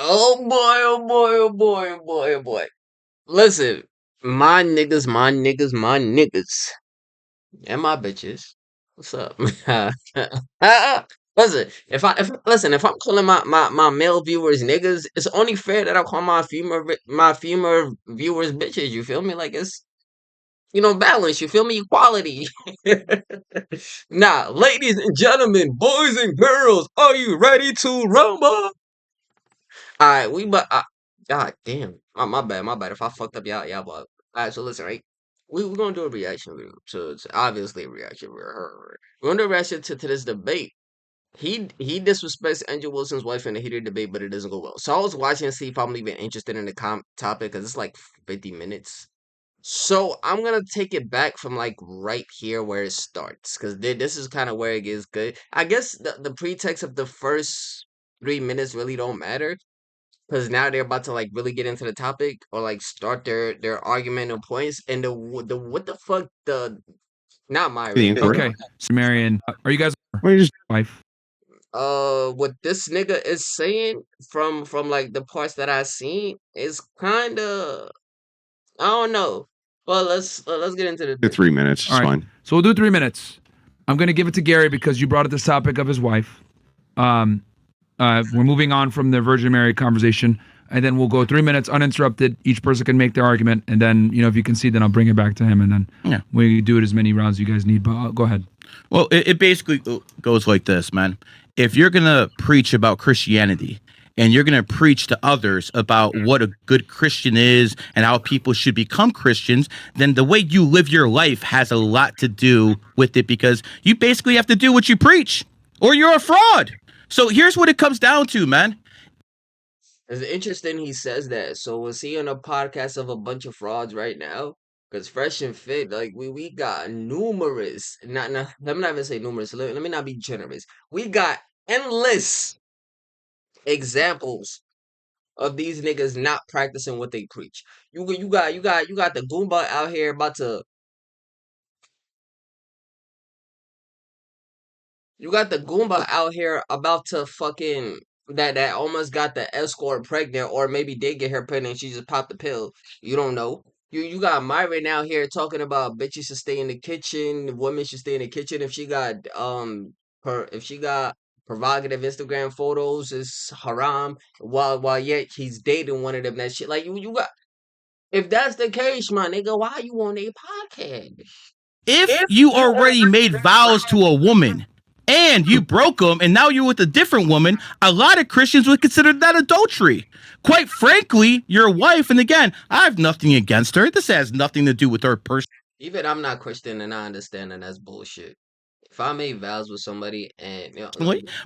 Oh boy, oh boy, oh boy, oh boy, oh boy. Listen, my niggas, my niggas, my niggas, and my bitches. What's up? Listen, if I'm calling my male viewers niggas, it's only fair that I call my female viewers bitches. You feel me? Like it's balance. You feel me? Equality. Nah, ladies and gentlemen, boys and girls, are you ready to rumble? All right, God damn, my bad, my bad. If I fucked up, y'all, but all right. So listen, right? We're gonna do a reaction video. So it's obviously a reaction video. We're gonna do a reaction to this debate. He disrespects Angel Wilson's wife in a heated debate, but it doesn't go well. So I was watching to see if I'm even interested in the topic because it's like 50 minutes. So I'm gonna take it back from like right here where it starts because this is kind of where it gets good. I guess the pretext of the first 3 minutes really don't matter because now they're about to like really get into the topic or like start their argument and points and the what the fuck the not The Myron inquiry. Okay, Sumerian, are you guys Why don't you just wife? what this nigga is saying from like the parts that I seen is kind of I don't know. Well, let's get into do the 3 minutes? It's All right, fine. so we'll do 3 minutes. I'm gonna give it to Gary because you brought up this topic of his wife. We're moving on from the Virgin Mary conversation, and then we'll go 3 minutes uninterrupted. Each person can make their argument, and then if you can see, then I'll bring it back to him, and then we do it as many rounds you guys need. But go ahead. Well, it basically goes like this, man. If you're gonna preach about Christianity and you're gonna preach to others about what a good Christian is and how people should become Christians, then the way you live your life has a lot to do with it because you basically have to do what you preach or you're a fraud. So here's what it comes down to, man. It's interesting he says that. So was he on a podcast of a bunch of frauds right now? Because Fresh and Fit, like we got numerous, not let me not even say numerous. Let me not be generous. We got endless examples of these niggas not practicing what they preach. You got the Goomba out here about to. You got the Goomba out here about to fucking that almost got the escort pregnant, or maybe did get her pregnant. And she just popped the pill. You don't know. You got Myron out here talking about bitches should stay in the kitchen, women should stay in the kitchen. If she got provocative Instagram photos, it's haram. While yet he's dating one of them. That shit like you got. If that's the case, my nigga, why you on a podcast? If you already made vows to a woman and you broke them and now you're with a different woman, a lot of Christians would consider that adultery. Quite frankly, your wife, and again, I have nothing against her. This has nothing to do with her person. Even I'm not Christian and I understand and that's bullshit. If I made vows with somebody and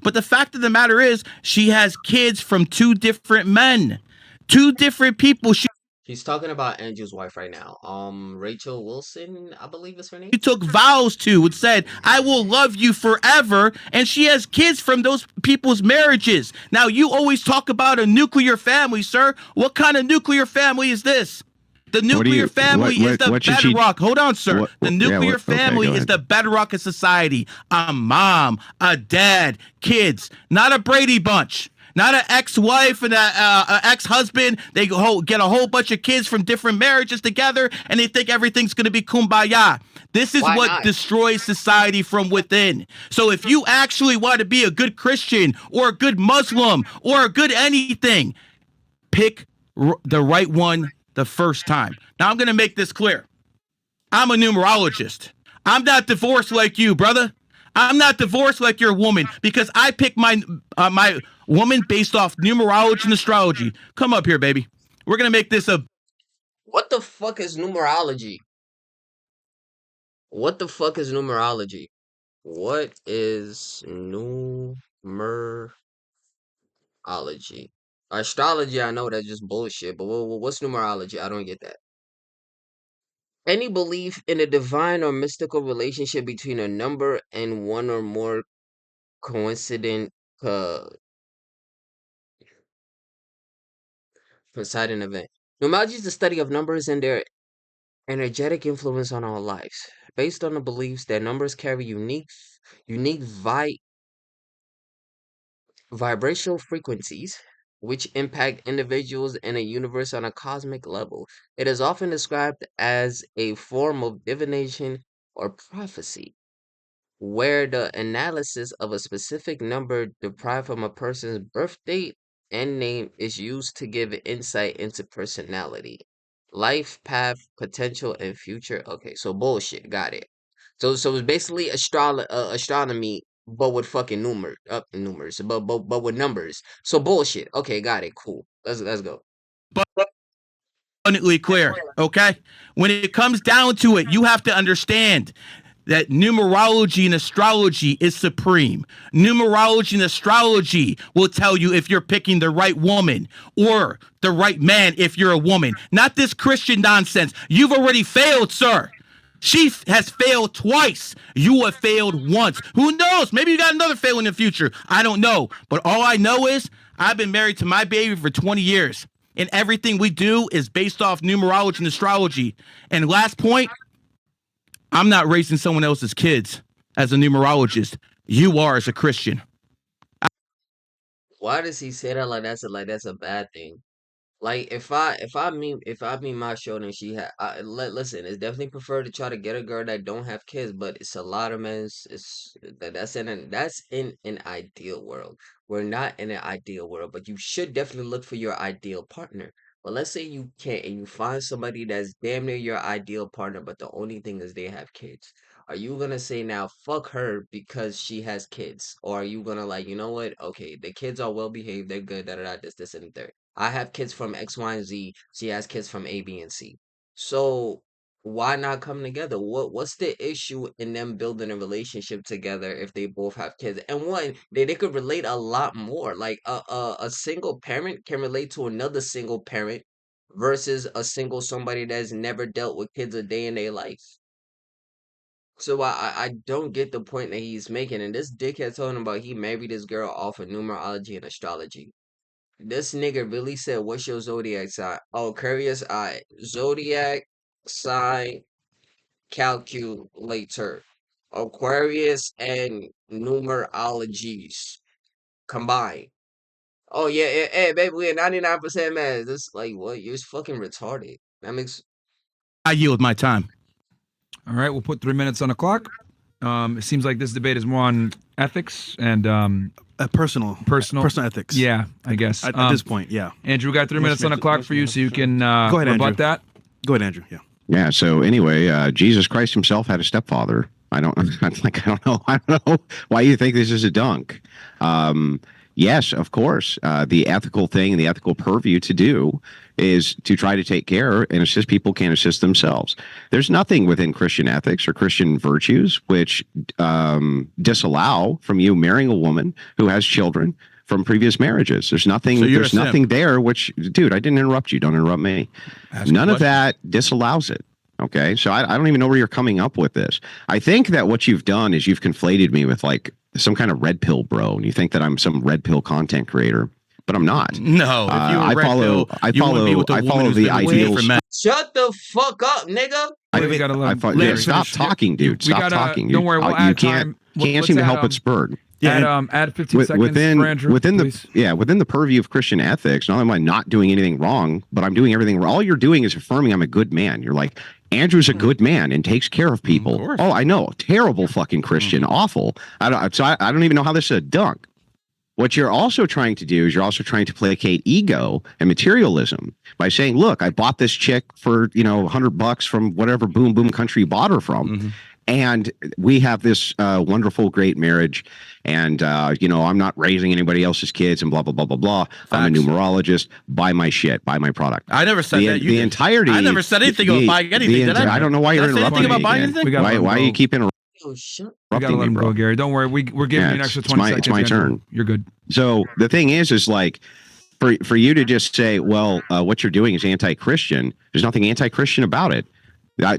But the fact of the matter is, she has kids from two different men, two different people. he's talking about Andrew's wife right now. Rachel Wilson, I believe is her name. She took vows to and said, I will love you forever. And she has kids from those people's marriages. Now, you always talk about a nuclear family, sir. What kind of nuclear family is this? The nuclear family is the bedrock. Hold on, sir. The nuclear family is the bedrock of society. A mom, a dad, kids, not a Brady Bunch. Not an ex-wife and an ex-husband. They get a whole bunch of kids from different marriages together, and they think everything's going to be kumbaya. This is what destroys society from within. So if you actually want to be a good Christian or a good Muslim or a good anything, pick the right one the first time. Now, I'm going to make this clear. I'm a numerologist. I'm not divorced like you, brother. I'm not divorced like your woman because I pick my my woman based off numerology and astrology. Come up here, baby. We're going to make this a... What the fuck is numerology? What the fuck is numerology? What is numerology? Astrology, I know that's just bullshit, but what's numerology? I don't get that. Any belief in a divine or mystical relationship between a number and one or more coincident coincident event. Numerology is the study of numbers and their energetic influence on our lives, based on the beliefs that numbers carry unique vibrational frequencies which impact individuals in a universe on a cosmic level. It is often described as a form of divination or prophecy, where the analysis of a specific number derived from a person's birth date and name is used to give insight into personality, life path, potential, and future. Okay, so bullshit. Got it. So it's basically astronomy, but with fucking numbers, but with numbers. So bullshit. Okay, got it. Cool. Let's go. Abundantly clear. Okay. When it comes down to it, you have to understand that numerology and astrology is supreme. Numerology and astrology will tell you if you're picking the right woman or the right man if you're a woman. Not this Christian nonsense. You've already failed, sir. She has failed twice. You have failed once. Who knows? Maybe you got another fail in the future. I don't know. But all I know is I've been married to my baby for 20 years. And everything we do is based off numerology and astrology. And last point, I'm not raising someone else's kids as a numerologist. You are as a Christian. Why does he say that like that's a bad thing? Like if I meet my show and she had listen, it's definitely prefer to try to get a girl that don't have kids, but it's a lot of men. That's in an ideal world. We're not in an ideal world, but you should definitely look for your ideal partner. But let's say you can't and you find somebody that's damn near your ideal partner, but the only thing is they have kids. Are you gonna say now fuck her because she has kids, or are you gonna like you know what? Okay, the kids are well behaved, they're good, da da da, this and the third. I have kids from X, Y, and Z. She has kids from A, B, and C. So why not come together? What's the issue in them building a relationship together if they both have kids? And one, they could relate a lot more. Like a single parent can relate to another single parent versus a single somebody that's never dealt with kids a day in their life. So I don't get the point that he's making. And this dickhead told him about he married this girl off of numerology and astrology. This nigga really said, "What's your zodiac sign?" Oh, Aquarius. I zodiac sign calculator. Aquarius and numerologies combined. Oh yeah, hey baby, we're 99% man. This like what? You're fucking retarded. That makes I yield my time. All right, we'll put 3 minutes on the clock. It seems like this debate is more on ethics and personal ethics. Yeah, I guess At this point, yeah. Andrew, we got 3 minutes on the clock for you, so you can Go ahead, rebut Andrew. that. Go ahead, Andrew. Yeah. Yeah. So anyway, Jesus Christ himself had a stepfather. I don't know why you think this is a dunk. Yes, of course. The ethical thing and the ethical purview to do is to try to take care and assist people can assist themselves. There's nothing within Christian ethics or Christian virtues which disallow from you marrying a woman who has children from previous marriages. There's nothing. So you're there's a simp. nothing there. Which, dude, I didn't interrupt you. Don't interrupt me. Ask a None of question. that disallows it. Okay, so I don't even know where you're coming up with this. I think that what you've done is you've conflated me with like some kind of red pill bro, and you think that I'm some red pill content creator, but I'm not. No, if you were I red follow. pill, I you wouldn't be follow. with a I woman follow who's the been waiting ideals. for men. shut the fuck up, nigga. We gotta let him- yeah, Larry, stop finish. talking, dude. We Stop gotta- talking. Don't worry, we'll you add can't. time. Can't Let's seem to add, help but spurred. Add 15 seconds within for Andrew, within please. within the purview of Christian ethics. Not only am I not doing anything wrong, but I'm doing everything. All you're doing is affirming I'm a good man. You're like, Andrew's a good man and takes care of people. Of course. Oh, I know, terrible fucking Christian, awful. I don't even know how this is a dunk. What you're also trying to do is you're also trying to placate ego and materialism by saying, look, I bought this chick for, $100 from whatever boom boom country you bought her from. And we have this wonderful, great marriage. And, I'm not raising anybody else's kids and blah, blah, blah, blah, blah. I'm a Facts. numerologist. Buy my shit. Buy my product. I never said that. You The did. entirety. I never said anything about buying anything. Did I? I don't know why Did you're I say interrupting anything about me buying again. anything? We gotta let him Why go. you keep interrupting Yo, shut. We gotta let me, him bro? go, Gary. Don't worry. We're giving Yeah, you an extra it's 20 my- seconds. it's my Andrew. turn. You're good. So the thing is like for you to just say, well, what you're doing is anti-Christian. There's nothing anti-Christian about it.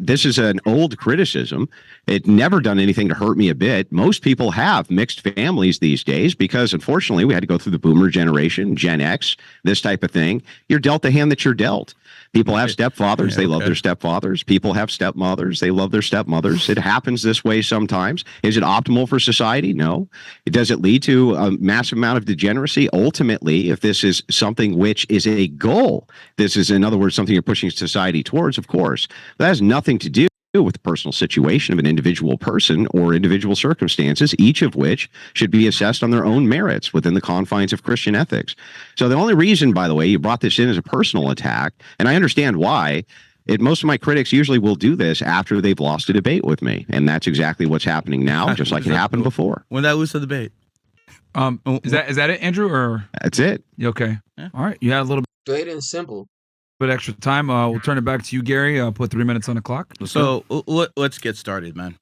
This is an old criticism. It never done anything to hurt me a bit. Most people have mixed families these days because, unfortunately, we had to go through the boomer generation, Gen X, this type of thing. You're dealt the hand that you're dealt. People have stepfathers. They love their stepfathers. People have stepmothers. They love their stepmothers. It happens this way sometimes. Is it optimal for society? No. Does it lead to a massive amount of degeneracy? Ultimately, if this is something which is a goal, this is, in other words, something you're pushing society towards, of course. That has nothing to do with the personal situation of an individual person or individual circumstances, each of which should be assessed on their own merits within the confines of Christian ethics. So the only reason, by the way, you brought this in as a personal attack, and I understand why, most of my critics usually will do this after they've lost a debate with me, and that's exactly what's happening now, just like it happened before. When did I lose the debate? Is that it, Andrew? Or That's it. okay? Yeah. All right, you had a little Straight and simple. bit extra time. We'll turn it back to you, Gary. Put 3 minutes on the clock. Let's get started, man.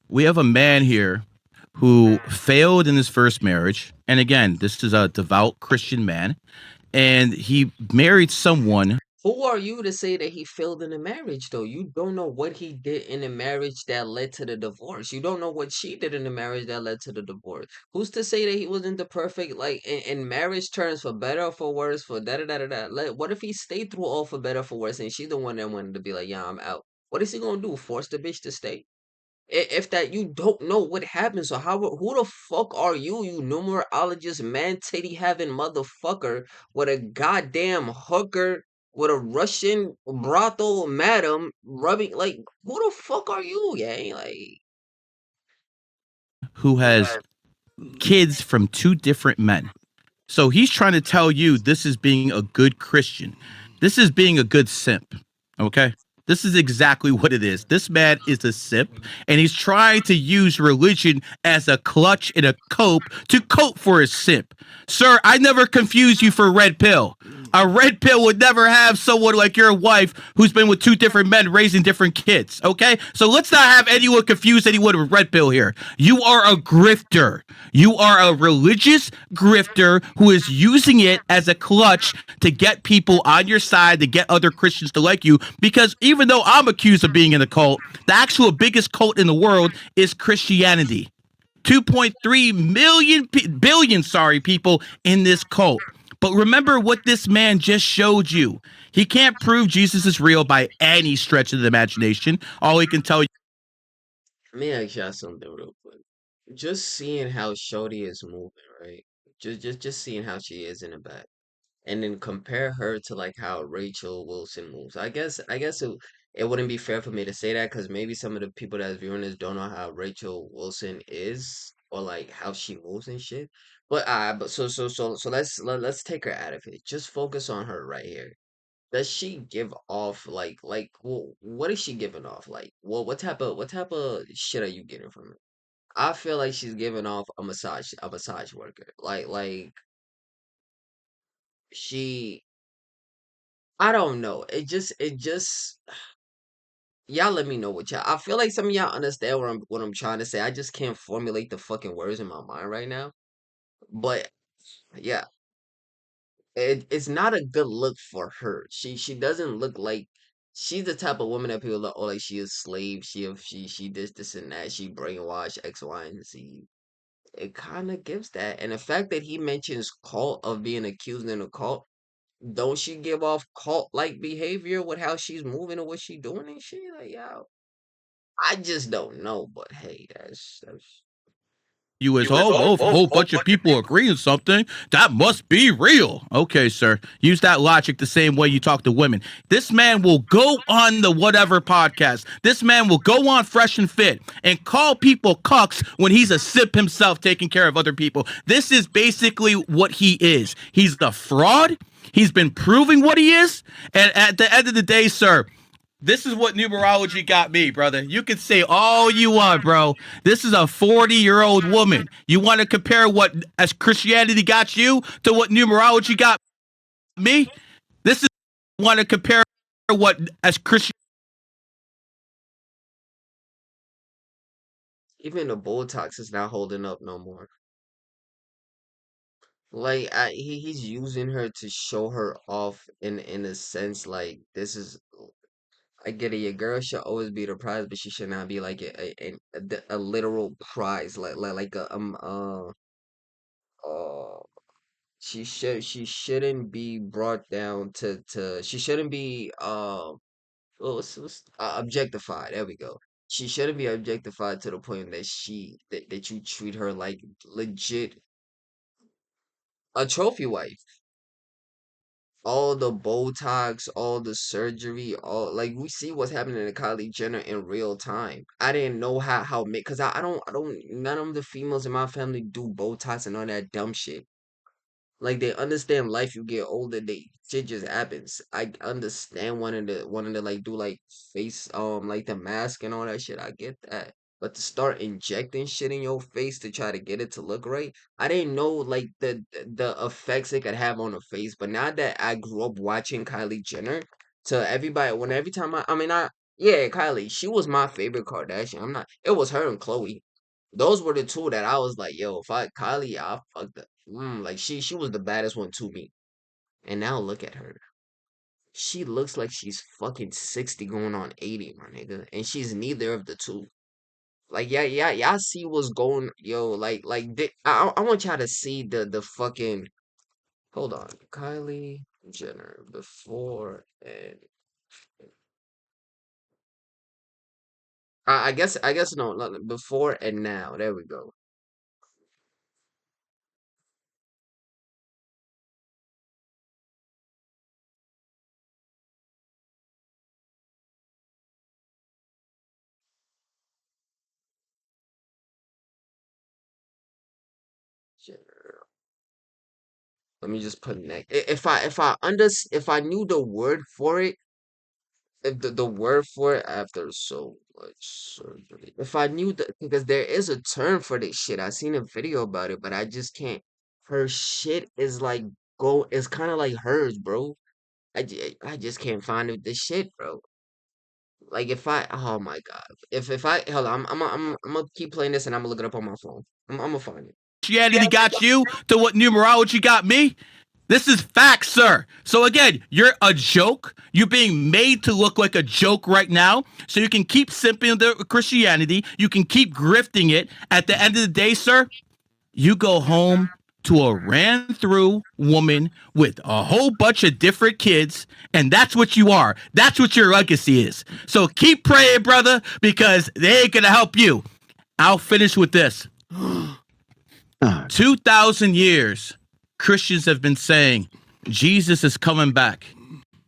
We have a man here who failed in his first marriage. And again, this is a devout Christian man. And he married someone. Who are you to say that he failed in the marriage, though? You don't know what he did in the marriage that led to the divorce. You don't know what she did in the marriage that led to the divorce. Who's to say that he wasn't the perfect, like, in marriage terms, for better or for worse, for da-da-da-da-da? What if he stayed through all for better or for worse, and she's the one that wanted to be like, yeah, I'm out? What is he gonna do? Force the bitch to stay? If that you don't know what happened, so who the fuck are you, you numerologist, man titty having motherfucker with a goddamn hooker with a Russian brothel madam rubbing, like, who the fuck are you, gang? Like, Who has kids from two different men. So he's trying to tell you this is being a good Christian. This is being a good simp. Okay? This is exactly what it is. This man is a simp, and he's trying to use religion as a clutch and a cope to cope for his simp. Sir, I never confuse you for a red pill. A red pill would never have someone like your wife who's been with two different men raising different kids, okay? So let's not have anyone confuse anyone with red pill here. You are a grifter. You are a religious grifter who is using it as a clutch to get people on your side, to get other Christians to like you, because even though I'm accused of being in a cult, the actual biggest cult in the world is Christianity. 2.3 billion people in this cult. But remember what this man just showed you. He can't prove Jesus is real by any stretch of the imagination. All he can tell you. let me ask y'all something real quick. Just seeing how Shorty is moving, right? Just seeing how she is in the back, and then compare her to like how Rachel Wilson moves. I guess it wouldn't be fair for me to say that because maybe some of the people that's viewing this don't know how Rachel Wilson is or like how she moves and shit. But so let's take her out of it. Just focus on her right here. Does she give off what is she giving off? Like, what type of shit are you getting from her? I feel like she's giving off a massage worker. Like she I don't know. It just y'all let me know what y'all. I feel like some of y'all understand what I'm trying to say. I just can't formulate the fucking words in my mind right now. But yeah, it's not a good look for her. She doesn't look like she's the type of woman that people look, oh, like she is slave. She this and that. She brainwashed X, Y, and Z. It kind of gives that, and the fact that he mentions cult of being accused in a cult. Don't she give off cult-like behavior with how she's moving and what she doing and shit? Like, yo, I just don't know. But hey, that's You as if a whole bunch of people agree on something, that must be real. Okay, sir. Use that logic the same way you talk to women. This man will go on the whatever podcast. This man will go on Fresh and Fit and call people cucks when he's a sip himself taking care of other people. This is basically what he is. He's the fraud. He's been proving what he is. And at the end of the day, sir, this is what numerology got me, brother. You can say all you want, bro. This is a 40-year-old woman. You want to compare what as Christianity got you to what numerology got me? This is want to compare what as Christian. even the Botox is not holding up no more. Like he's using her to show her off in a sense like this is I get it. Your girl should always be the prize, but she should not be like a literal prize, like a she shouldn't be brought down to she shouldn't be objectified. There we go. She shouldn't be objectified to the point that that you treat her like legit a trophy wife. All the Botox, all the surgery, all like we see what's happening to Kylie Jenner in real time. I didn't know how because I don't none of the females in my family do Botox and all that dumb shit. Like they understand life. You get older, they shit just happens. I understand wanting to like do like face like the mask and all that shit. I get that. But to start injecting shit in your face to try to get it to look right, I didn't know like the effects it could have on the face. But now that I grew up watching Kylie Jenner, to everybody when every time I mean I yeah, Kylie, she was my favorite Kardashian. I'm not it was her and Chloe. Those were the two that I was like, yo, if I Kylie, I fucked up. Like she was the baddest one to me. And now look at her. She looks like she's fucking 60 going on 80, my nigga. And she's neither of the two. Like y'all see what's going yo, I want y'all to see the fucking hold on. Kylie Jenner before and I guess no, before and now. There we go. Jenner. Let me just put next. If I knew the word for it, if the word for it after so much surgery. If I knew that because there is a term for this shit. I seen a video about it, but I just can't. Her shit is like go. It's kind of like hers, bro. I just can't find the shit, bro. Like if I oh my god. If I hold on, I'm gonna keep playing this and I'm gonna look it up on my phone. I'm gonna find it. Christianity got you to what numerology got me. This is facts, sir. So again, you're a joke. You're being made to look like a joke right now. So you can keep simping the Christianity. You can keep grifting it. At the end of the day, sir, you go home to a ran through woman with a whole bunch of different kids, and that's what you are. That's what your legacy is. So keep praying, brother, because they ain't gonna help you. I'll finish with this. 2,000 years, Christians have been saying Jesus is coming back.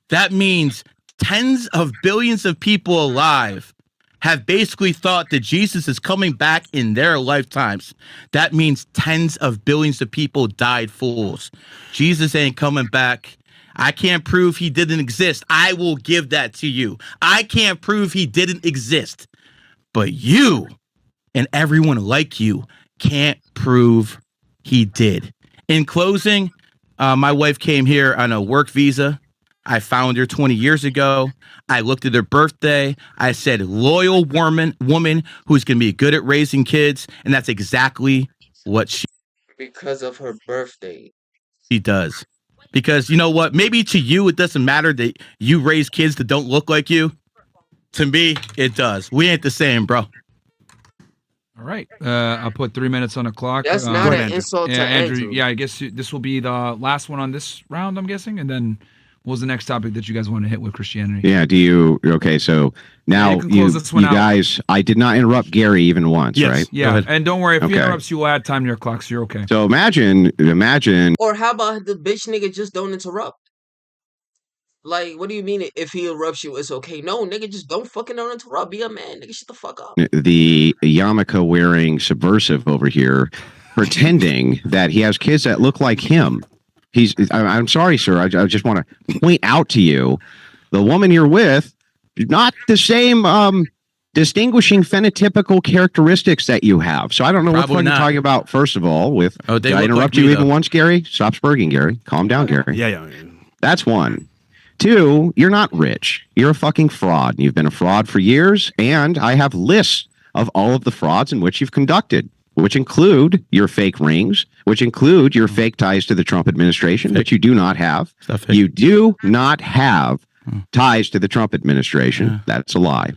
That means tens of billions of people alive have basically thought that Jesus is coming back in their lifetimes. That means tens of billions of people died fools. Jesus ain't coming back. I can't prove he didn't exist. I will give that to you. I can't prove he didn't exist. But you and everyone like you can't prove he did. In closing, my wife came here on a work visa. I found her 20 years ago. I looked at her birthday. I said, loyal woman who's going to be good at raising kids. And that's exactly what she Because of her birthday. does. Because you know what? Maybe to you, it doesn't matter that you raise kids that don't look like you. To me, it does. We ain't the same, bro. All right. I'll put 3 minutes on the clock. That's not an insult to Andrew. Yeah, I guess this will be the last one on this round, I'm guessing. And then what was the next topic that you guys want to hit with Christianity? Yeah. Do you? Okay. So now you guys, I did not interrupt Gary even once, Yes. right? Yeah. And don't worry, if he Okay. interrupts you, we'll add time to your clock, so you're okay. So imagine. Or how about the bitch nigga just don't interrupt? Like, what do you mean if he interrupts you, it's okay? No, nigga, just don't fucking don't interrupt. Be a man, nigga. Shut the fuck up. The yarmulke wearing subversive over here pretending that he has kids that look like him. I'm sorry, sir. I just want to point out to you the woman you're with, not the same distinguishing phenotypical characteristics that you have. So I don't know Probably what you're not. talking about, first of all. Did I look interrupt like you me, even though. once, Gary? Stop spurging, Gary. Calm down, Gary. Yeah. That's one. Two, you're not rich. You're a fucking fraud. You've been a fraud for years, and I have lists of all of the frauds in which you've conducted, which include your fake rings, which include your fake ties to the Trump administration, which you do not have. Stuff fake. You do not have ties to the Trump administration. That's a lie.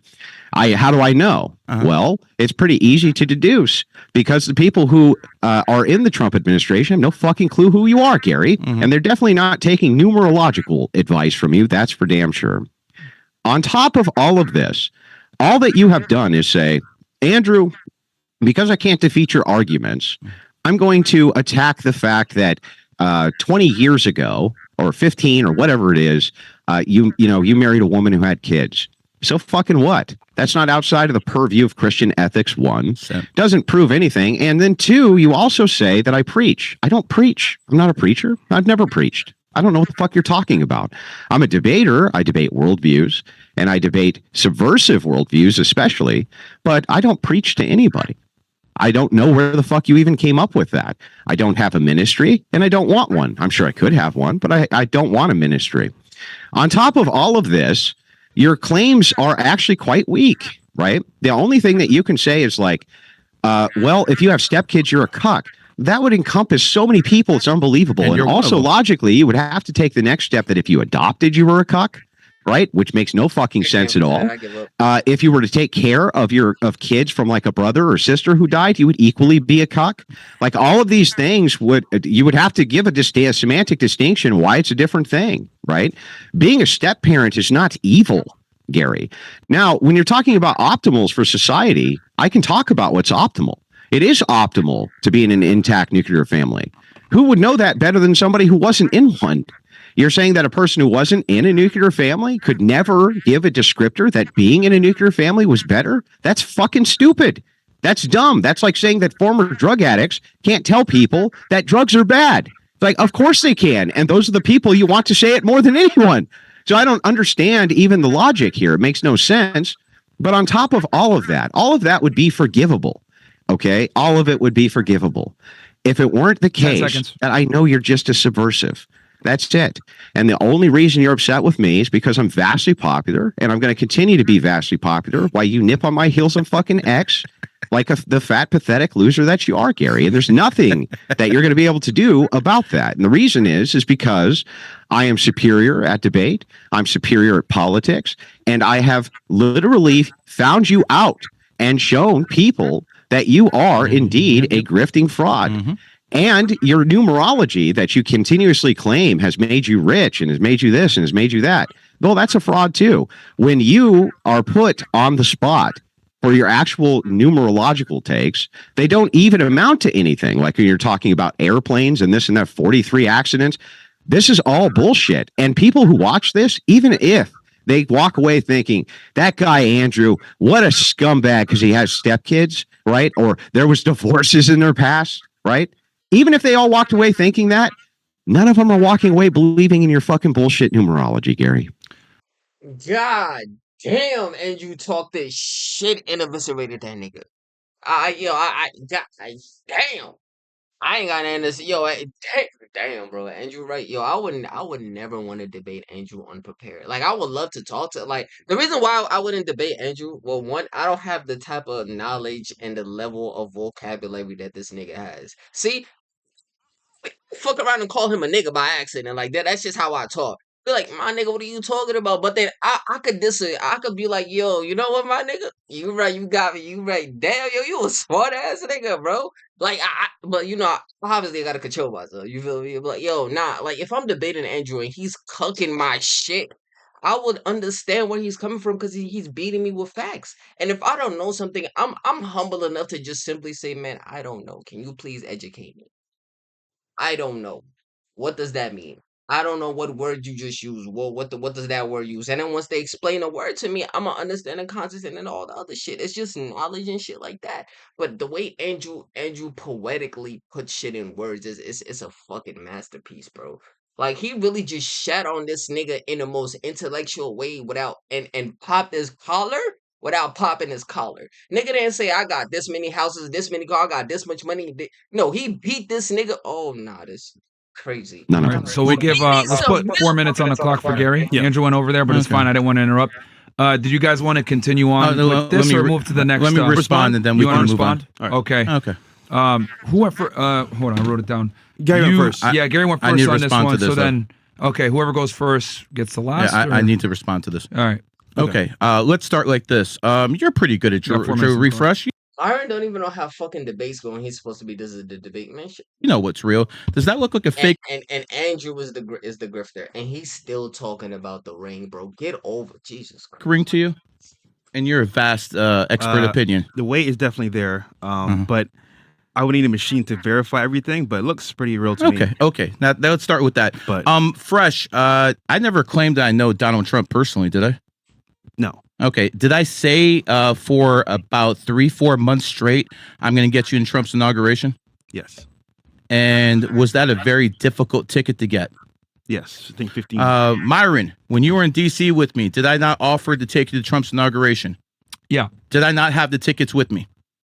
How do I know? Well, it's pretty easy to deduce because the people who are in the Trump administration have no fucking clue who you are, Gary. And they're definitely not taking numerological advice from you. That's for damn sure. On top of all of this, all that you have done is say, Andrew, because I can't defeat your arguments, I'm going to attack the fact that 20 years ago or 15 or whatever it is, you married a woman who had kids. So fucking what? That's not outside of the purview of Christian ethics, one. Doesn't prove anything. And then two, you also say that I preach. I don't preach. I'm not a preacher. I've never preached. I don't know what the fuck you're talking about. I'm a debater. I debate worldviews, and I debate subversive worldviews especially, but I don't preach to anybody. I don't know where the fuck you even came up with that. I don't have a ministry, and I don't want one. I'm sure I could have one, but I don't want a ministry. On top of all of this, your claims are actually quite weak, right? The only thing that you can say is like, well, if you have stepkids, you're a cuck. That would encompass so many people. It's unbelievable. And also logically, you would have to take the next step that if you adopted, you were a cuck, right? Which makes no fucking sense at all. If you were to take care of kids from like a brother or sister who died, you would equally be a cuck. Like all of these things you would have to give a semantic distinction why it's a different thing, right? Being a step parent is not evil, Gary. Now, when you're talking about optimals for society, I can talk about what's optimal. It is optimal to be in an intact nuclear family. Who would know that better than somebody who wasn't in one? You're saying that a person who wasn't in a nuclear family could never give a descriptor that being in a nuclear family was better? That's fucking stupid. That's dumb. That's like saying that former drug addicts can't tell people that drugs are bad. Like, of course they can. And those are the people you want to say it more than anyone. So I don't understand even the logic here. It makes no sense. But on top of all of that would be forgivable. Okay? All of it would be forgivable. If it weren't the case, that I know you're just a subversive. That's it. And the only reason you're upset with me is because I'm vastly popular, and I'm going to continue to be vastly popular while you nip on my heels on fucking X like the fat, pathetic loser that you are, Gary. And there's nothing that you're going to be able to do about that. And the reason is because I am superior at debate. I'm superior at politics. And I have literally found you out and shown people that you are indeed a grifting fraud. And your numerology that you continuously claim has made you rich and has made you this and has made you that. Well, that's a fraud too. When you are put on the spot for your actual numerological takes, they don't even amount to anything. Like when you're talking about airplanes and this and that 43 accidents, this is all bullshit. And people who watch this, even if they walk away thinking that guy, Andrew, what a scumbag because he has stepkids, right? Or there was divorces in their past, right? Even if they all walked away thinking that, none of them are walking away believing in your fucking bullshit numerology, Gary. God damn, and you talked this shit and eviscerated that nigga. Damn. I ain't got nothing to say. Damn, bro. Andrew, right? I would never want to debate Andrew unprepared. Like, I would love to talk to, like, the reason why I wouldn't debate Andrew, well, one, I don't have the type of knowledge and the level of vocabulary that this nigga has. See, fuck around and call him a nigga by accident like that. That's just how I talk. Be like, my nigga, what are you talking about? But then I could disagree. I could be like, yo, you know what, my nigga? You right, you got me. You right. Damn, yo, you a smart ass nigga, bro. Like, but obviously I gotta control myself. You feel me? But like, yo, nah. Like, if I'm debating Andrew and he's cucking my shit, I would understand where he's coming from because he's beating me with facts. And if I don't know something, I'm humble enough to just simply say, man, I don't know. Can you please educate me? I don't know. What does that mean? I don't know what word you just used. Well, what does that word use? And then once they explain a word to me, I'm gonna understand the context and all the other shit. It's just knowledge and shit like that. But the way Andrew poetically puts shit in words is a fucking masterpiece, bro. Like, he really just shat on this nigga in the most intellectual way without and popped his collar without popping his collar. Nigga didn't say, I got this many houses, this many cars, I got this much money. No, he beat this nigga. Oh, nah, this crazy. None of All them. right, so we give let's put 4 minutes on the clock for Gary. Yeah. Andrew went over there, but it's fine. I didn't want to interrupt. Did you guys want to continue on with this or move to the next? Let me respond and then we can move on. All right. Okay. Who went first? Hold on, I wrote it down. Gary went first. Yeah, Gary went I need first to on this respond one. to this, So then Okay, whoever goes first gets the last. Yeah, I need to respond to this. All right. Okay. Let's start like this. You're pretty good at You got 4 Drew minutes to Refresh. Myron don't even know how fucking debates going. He's supposed to be this is the debate man. Shit. You know what's real. Does that look like a fake? And Andrew is the grifter, and he's still talking about the ring, bro. Get over Jesus Christ. Ring to you? And you're a vast expert opinion. The weight is definitely there, Mm-hmm. but I would need a machine to verify everything. But it looks pretty real to me. Okay. Now let's start with that. But Fresh. I never claimed that I know Donald Trump personally, did I? no, Okay. Did I say for about 3-4 months straight, I'm going to get you in Trump's inauguration? yes, And was that a very difficult ticket to get? yes. I think 15. Myron, when you were in D.C. with me, did I not offer to take you to Trump's inauguration? Yeah, Did I not have the tickets with me?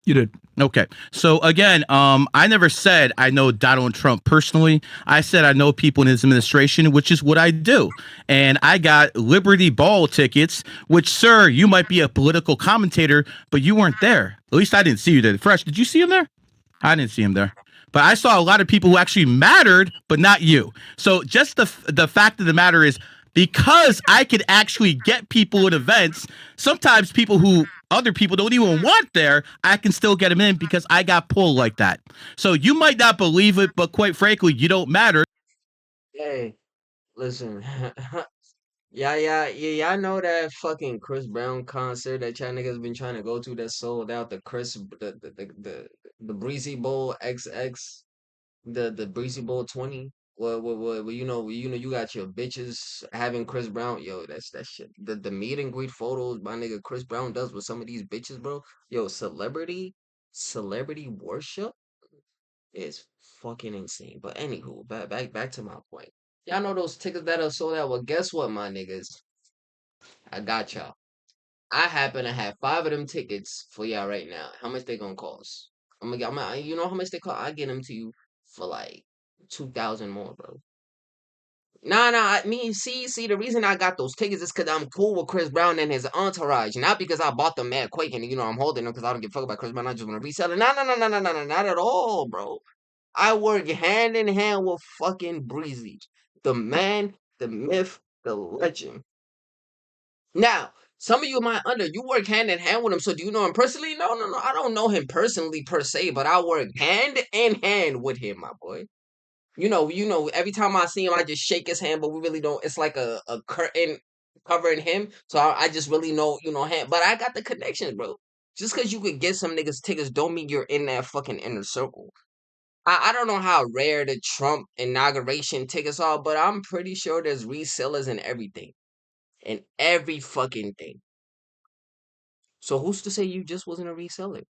you did. Okay. So again, I never said I know Donald Trump personally. I said I know people in his administration, which is what I do. And I got Liberty Ball tickets, which, sir, you might be a political commentator, but you weren't there. At least I didn't see you there. Fresh, did you see him there? I didn't see him there. But I saw a lot of people who actually mattered, but not you. So just the fact of the matter is, because I could actually get people at events, sometimes people who other people don't even want there, I can still get them in because I got pulled like that. So you might not believe it, but quite frankly, you don't matter. Hey, listen. Yeah. I know that fucking Chris Brown concert that y'all niggas been trying to go to that sold out. The Breezy Bowl XX, the Breezy Bowl 20. Well, you got your bitches having Chris Brown. Yo, that's that shit. The meet and greet photos my nigga Chris Brown does with some of these bitches, bro. Yo, celebrity worship is fucking insane. But anywho, back to my point. Y'all know those tickets that are sold out. Well, guess what, my niggas? I got y'all. I happen to have 5 of them tickets for y'all right now. How much they gonna cost? You know how much they cost? I get them to you for like 2,000 more, bro. Nah. I mean, see, the reason I got those tickets is because I'm cool with Chris Brown and his entourage, not because I bought them mad quick and I'm holding them because I don't give a fuck about Chris Brown. I just want to resell it. No, not at all, bro. I work hand in hand with fucking Breezy, the man, the myth, the legend. Now, some of you might you work hand in hand with him. So do you know him personally? No. I don't know him personally per se, but I work hand in hand with him, my boy. You know, every time I see him, I just shake his hand, but we really don't. It's like a curtain covering him. So I just really know, hand. But I got the connections, bro. Just because you could get some niggas tickets don't mean you're in that fucking inner circle. I don't know how rare the Trump inauguration tickets are, but I'm pretty sure there's resellers and everything. And every fucking thing. So who's to say you just wasn't a reseller?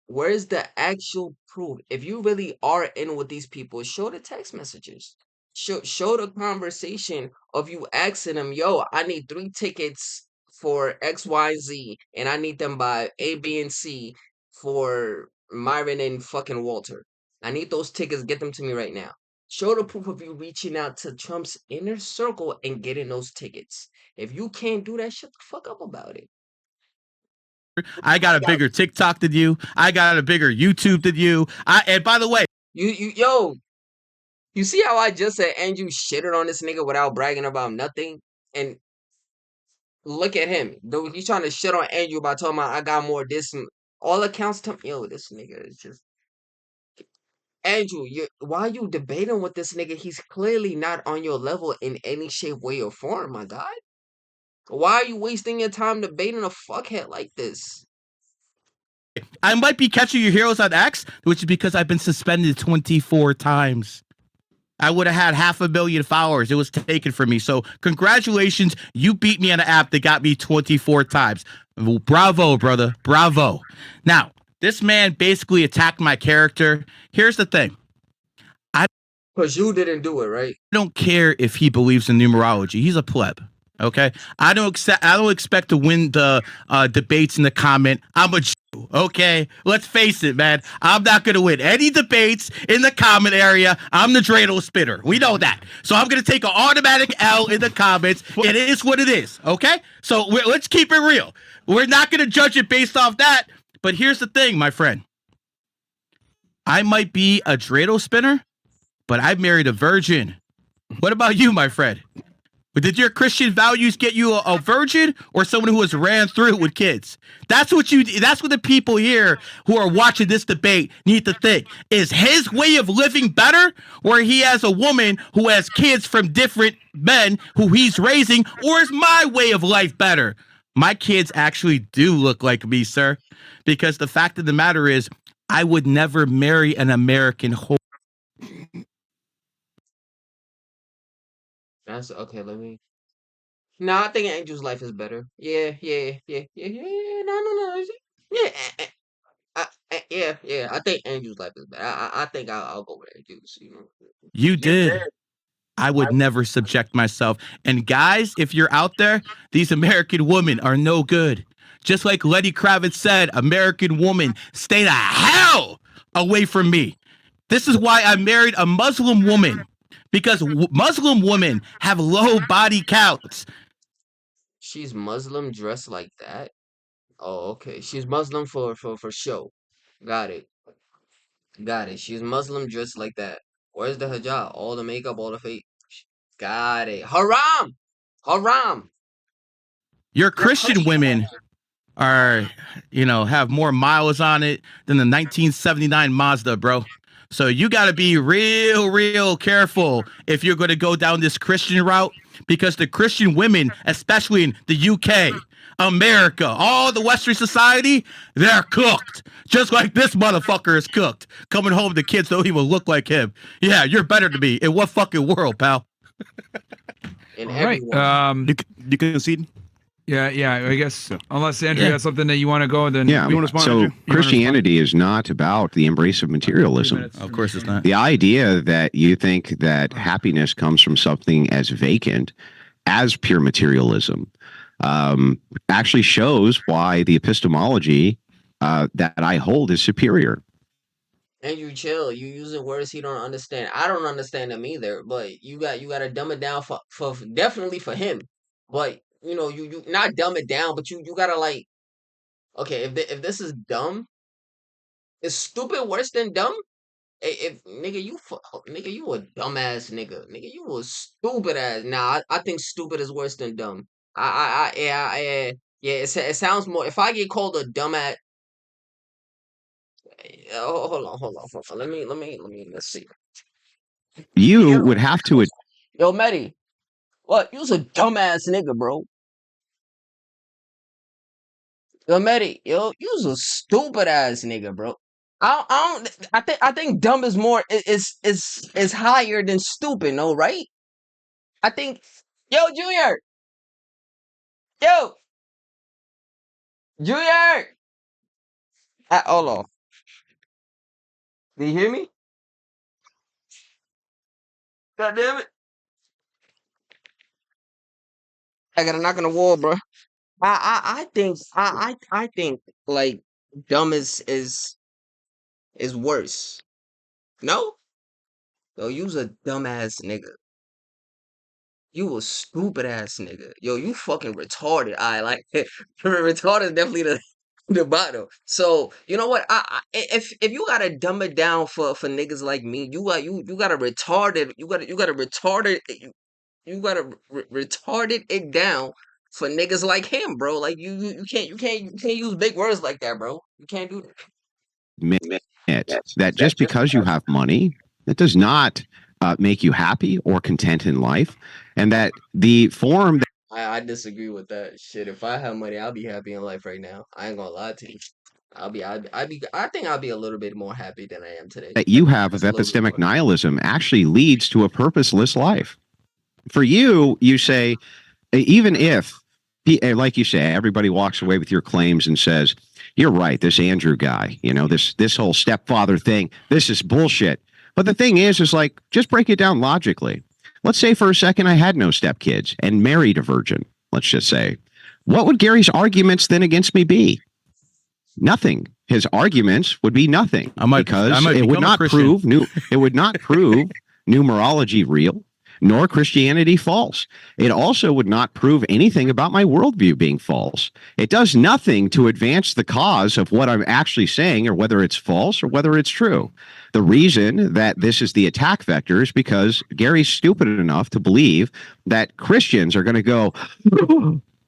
Where's the actual proof? If you really are in with these people, show the text messages. Show the conversation of you asking them, yo, I need 3 tickets for X, Y, Z, and I need them by A, B, and C for Myron and fucking Walter. I need those tickets. Get them to me right now. Show the proof of you reaching out to Trump's inner circle and getting those tickets. If you can't do that, shut the fuck up about it. I got a bigger TikTok than you. I got a bigger YouTube than you. And by the way, you see how I just said Andrew shitted on this nigga without bragging about nothing? And look at him. Dude, he's trying to shit on Andrew by talking about I got more this and all accounts to yo, this nigga is just Andrew, why are you debating with this nigga? He's clearly not on your level in any shape, way, or form, my guy. Why are you wasting your time debating a fuckhead like this? I might be catching your heroes on X, which is because I've been suspended 24 times. I would have had 500,000 followers. It was taken from me. So congratulations. You beat me on an app that got me 24 times. Bravo, brother. Bravo. Now, this man basically attacked my character. Here's the thing. Because you didn't do it, right? I don't care if he believes in numerology. He's a pleb. Okay? I don't expect to win the debates in the comment. I'm a Jew. Okay? Let's face it, man. I'm not going to win any debates in the comment area. I'm the dreidel spitter. We know that. So I'm going to take an automatic L in the comments. It is what it is. Okay? So let's keep it real. We're not going to judge it based off that. But here's the thing, my friend. I might be a dreidel spinner, but I married a virgin. What about you, my friend? Did your Christian values get you a virgin or someone who has ran through it with kids? That's what the people here who are watching this debate need to think. Is his way of living better, or he has a woman who has kids from different men who he's raising, or is my way of life better? My kids actually do look like me, sir, because the fact of the matter is I would never marry an American whore. That's okay. Let me. No, I think Angel's life is better. Yeah. No. Yeah, yeah. I think Angel's life is better. I think I'll go with Angel's. You know. You did. I would never subject myself. And guys, if you're out there, these American women are no good. Just like Lenny Kravitz said, American woman, stay the hell away from me. This is why I married a Muslim woman, because Muslim women have low body counts. She's Muslim dressed like that? Oh, okay. She's Muslim for show. Got it. She's Muslim dressed like that. Where's the hijab? All the makeup, all the fake. Got it. Haram! Haram! Your Christian women are, have more miles on it than the 1979 Mazda, bro. So you got to be real careful if you're going to go down this Christian route, because the Christian women, especially in the UK, America, all the Western society, they're cooked. Just like this motherfucker is cooked. Coming home, the kids don't even look like him. Yeah, you're better than me. In what fucking world, pal? In All right. You concede? Yeah. I guess unless Andrew has something that you want to go, then Yeah. You wanna respond, So Andrew? Christianity is not about the embrace of materialism. Of course it's not. The idea that you think that happiness comes from something as vacant as pure materialism actually shows why the epistemology that I hold is superior. Andrew, chill. You using words he don't understand. I don't understand them either, but you got to dumb it down for definitely for him. But you not dumb it down, but you gotta like, okay, if this is dumb, is stupid worse than dumb? If nigga you a dumbass nigga you a stupid ass. Nah, I think stupid is worse than dumb. Yeah. It sounds more. If I get called a dumbass, hold on. Let's see. You would have to. Yo, Medi, what? You's a dumbass nigga, bro. Yo, Medi, you's a stupid ass nigga, bro. I think dumb is more is higher than stupid, no, right? I think yo, Junior. Yo, Junior. Hold on. Do you hear me? God damn it. I got to knock on the wall, bro. I think like dumb is worse. No? Yo, you's a dumbass nigga. You a stupid ass nigga. Yo, you fucking retarded. I like retarded is definitely the bottom. So you know what? If you gotta dumb it down for niggas like me, you gotta retarded. You gotta retarded. You gotta retarded it down for niggas like him, bro. Like you can't use big words like that, bro. You can't do that. Admit that just because you have money, that does not make you happy or content in life, and that the form. I disagree with that shit. If I have money, I'll be happy in life right now. I ain't gonna lie to you. I think I'll be a little bit more happy than I am today. That you have of epistemic nihilism actually leads to a purposeless life. For you, you say, even if, like you say, everybody walks away with your claims and says, you're right, this Andrew guy, this whole stepfather thing, this is bullshit. But the thing is like, just break it down logically. Let's say for a second I had no stepkids and married a virgin, let's just say. What would Gary's arguments then against me be? Nothing. His arguments would be nothing because it would not prove numerology real, nor Christianity false. It also would not prove anything about my worldview being false. It does nothing to advance the cause of what I'm actually saying or whether it's false or whether it's true. The reason that this is the attack vector is because Gary's stupid enough to believe that Christians are going to go,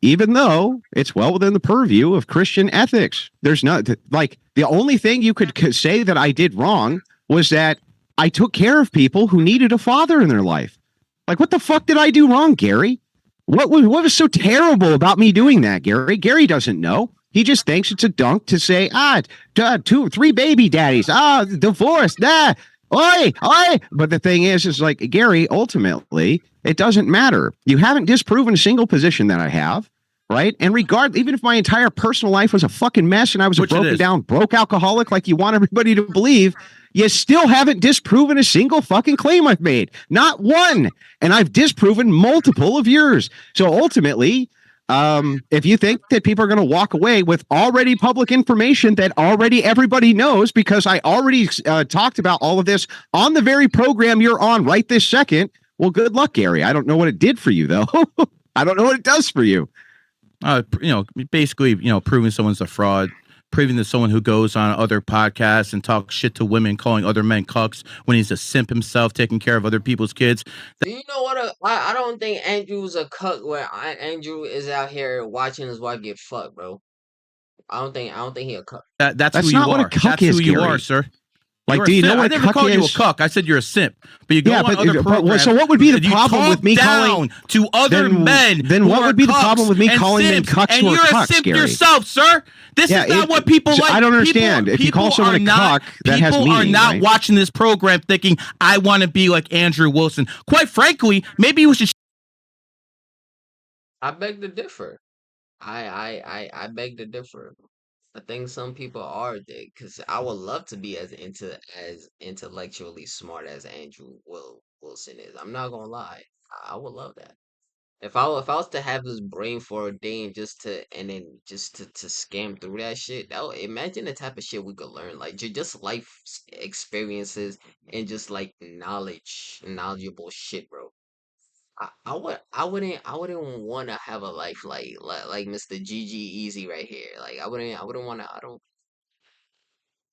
even though it's well within the purview of Christian ethics. There's not, like, the only thing you could say that I did wrong was that I took care of people who needed a father in their life. Like, what the fuck did I do wrong, Gary? What was so terrible about me doing that, Gary? Gary doesn't know. He just thinks it's a dunk to say, 3 baby daddies, divorce, oi. But the thing is like, Gary, ultimately, it doesn't matter. You haven't disproven a single position that I have, right? And even if my entire personal life was a fucking mess and I was a broken down, broke alcoholic like you want everybody to believe, you still haven't disproven a single fucking claim I've made. Not one. And I've disproven multiple of yours. So ultimately, if you think that people are going to walk away with already public information that already everybody knows, because I already talked about all of this on the very program you're on right this second, well, good luck, Gary. I don't know what it did for you, though. I don't know what it does for you. Basically, proving someone's a fraud. Proving to someone who goes on other podcasts and talks shit to women, calling other men cucks when he's a simp himself, taking care of other people's kids. You know what? I don't think Andrew's a cuck where Andrew is out here watching his wife get fucked, bro. I don't think he a cuck. That's who not you what are. a cuck That's is, who you Gary. are, sir. Like, do you know what I never called you a cuck. I said you're a simp. But you go on other programs. So what would be the problem with me calling to other men? Then what would be the problem with me calling them cucks and or you're cucks, a simp Gary? yourself, sir. This is not what people like. I don't understand. If you call someone a cuck, that has meaning. People are not right? watching this program thinking, I want to be like Andrew Wilson. Quite frankly, maybe we should. I beg to differ. I beg to differ. I think some people are dick, because I would love to be as intellectually smart as Andrew Wilson is. I'm not gonna lie. I would love that. If I was to have this brain for a day and just to scam through that shit, imagine the type of shit we could learn, like just life experiences and just like knowledgeable shit, bro. I wouldn't want to have a life like Mr. GG Easy right here. Like I wouldn't want to. I don't.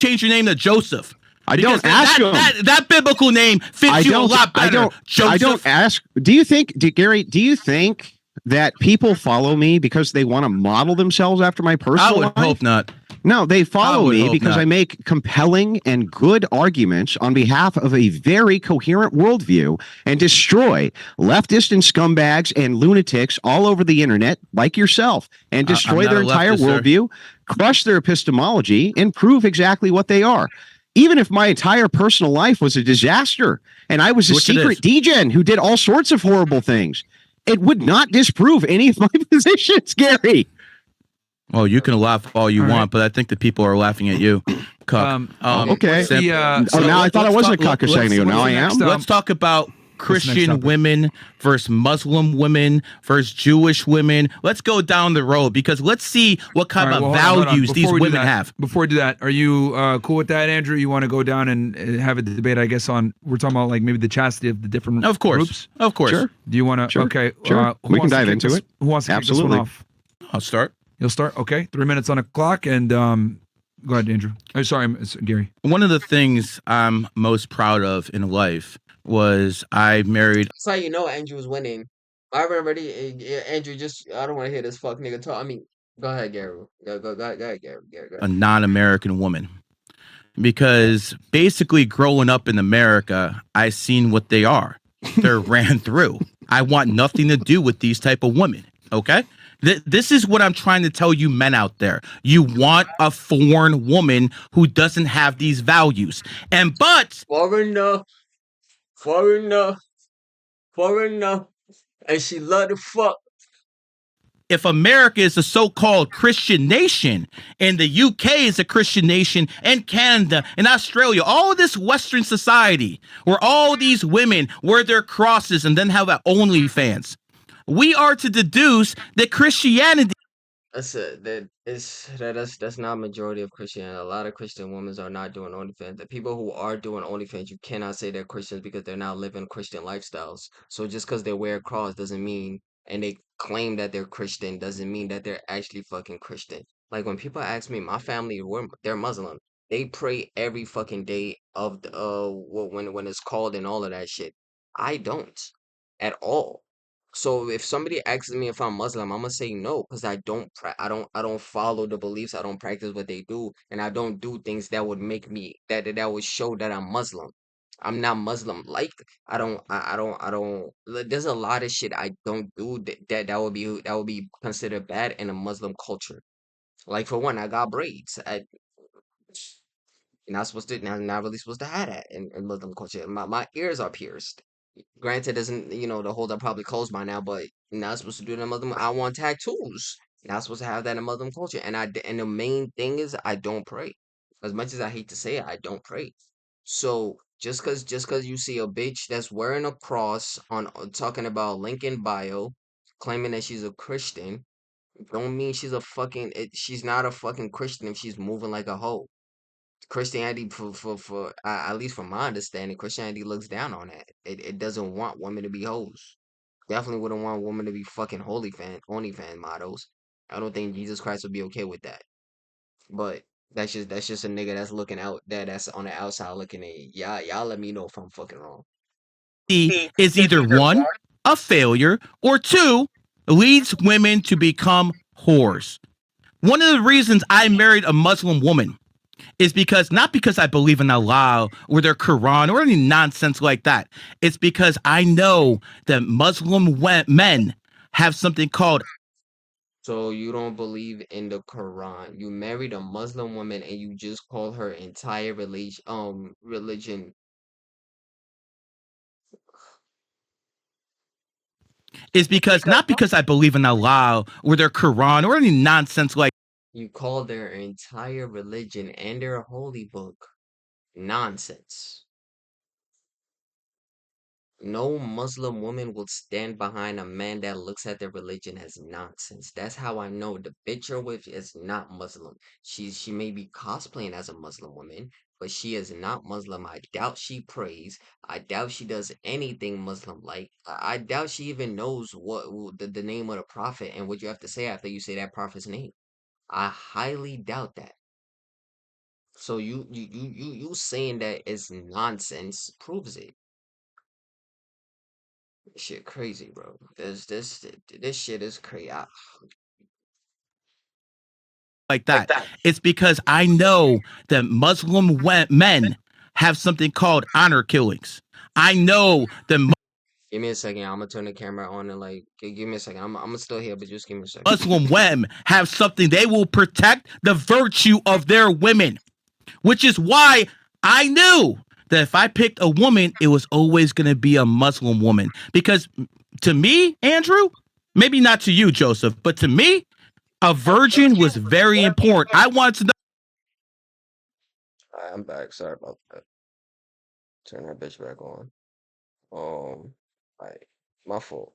Change your name to Joseph. I don't ask him. That biblical name fits you a lot better. Joseph. I don't ask. Gary, do you think that people follow me because they want to model themselves after my personal life? I would hope not. No, they follow me because not. I make compelling and good arguments on behalf of a very coherent worldview and destroy leftist and scumbags and lunatics all over the internet like yourself and destroy their entire worldview, crush their epistemology, and prove exactly what they are. Even if my entire personal life was a disaster and I was a secret degen who did all sorts of horrible things, it would not disprove any of my positions, Gary. Well, you can laugh all you want, but I think the people are laughing at you. Cuck. Okay. Now I thought I wasn't a cuck a second ago. Now I am. Let's talk about Christian women versus Muslim women versus Jewish women. Let's go down the road because let's see what kind of values these women have. Before we do that, are you cool with that, Andrew? You want to go down and have a debate, I guess, on we're talking about like maybe the chastity of the different groups? Of course. Sure. Do you want to? Sure. Okay. Sure. We can dive into it. Who wants to kick this one off? I'll start. You'll start? Okay. 3 minutes on the clock. And go ahead, Andrew. Oh, sorry, it's Gary. One of the things I'm most proud of in life was I married. That's how you know Andrew's winning. I already, Andrew, I don't want to hear this fuck nigga talk. I mean, go ahead, Gary. Go ahead, Gary. A non-American woman. Because basically growing up in America, I seen what they are. They're ran through. I want nothing to do with these type of women. Okay? This is what I'm trying to tell you men out there. You want a foreign woman who doesn't have these values. But foreigner, and she love to fuck. If America is a so-called Christian nation, and the UK is a Christian nation, and Canada and Australia, all of this Western society, where all these women wear their crosses and then have OnlyFans, we are to deduce that Christianity. That's not a majority of Christianity. A lot of Christian women are not doing OnlyFans. The people who are doing OnlyFans, you cannot say they're Christians because they're not living Christian lifestyles. So just because they wear a cross doesn't mean, and they claim that they're Christian, doesn't mean that they're actually fucking Christian. Like when people ask me, my family, they're Muslim. They pray every fucking day of the when it's called and all of that shit. I don't at all. So if somebody asks me if I'm Muslim, I'm gonna say no because I don't follow the beliefs. I don't practice what they do, and I don't do things that would make me that would show that I'm Muslim. I'm not Muslim. Like I don't. There's a lot of shit I don't do that would be considered bad in a Muslim culture. Like for one, I got braids. You're not supposed to, not really supposed to have that in Muslim culture. My ears are pierced. Granted, doesn't the holes are probably closed by now, but you're not supposed to do that in Muslim. I want tattoos. You're not supposed to have that in Muslim culture. And the main thing is I don't pray. As much as I hate to say it, I don't pray. So just cause you see a bitch that's wearing a cross on talking about Lincoln bio, claiming that she's a Christian, don't mean she's not a fucking Christian if she's moving like a hoe. Christianity, for at least from my understanding, Christianity looks down on that. It doesn't want women to be hoes. Definitely wouldn't want women to be fucking OnlyFan models. I don't think Jesus Christ would be okay with that. But that's just a nigga that's looking out that's on the outside looking in. Y'all let me know if I'm fucking wrong. Is either one, a failure, or two, leads women to become whores. One of the reasons I married a Muslim woman is not because I believe in Allah or their Quran or any nonsense like that. It's because I know that Muslim men have something called. So you don't believe in the Quran. You married a Muslim woman and you just call her entire religion. Is because not because I believe in Allah or their Quran or any nonsense like. You call their entire religion and their holy book nonsense. No Muslim woman will stand behind a man that looks at their religion as nonsense. That's how I know the bitch you're with is not Muslim. She may be cosplaying as a Muslim woman, but she is not Muslim. I doubt she prays. I doubt she does anything Muslim like. I doubt she even knows the name of the prophet and what you have to say after you say that prophet's name. I highly doubt that. So you saying that it's nonsense proves it. Shit crazy, bro. This shit is crazy. Like that. It's because I know that Muslim men have something called honor killings. I know that Give me a second. I'm gonna turn the camera on and give me a second. I'm still here, but just give me a second. Muslim women have something. They will protect the virtue of their women, which is why I knew that if I picked a woman, it was always going to be a Muslim woman. Because to me, Andrew, maybe not to you, Joseph, but to me, a virgin was very important. I wanted to know. Alright, I'm back. Sorry about that. Turn that bitch back on. Alright, my fault.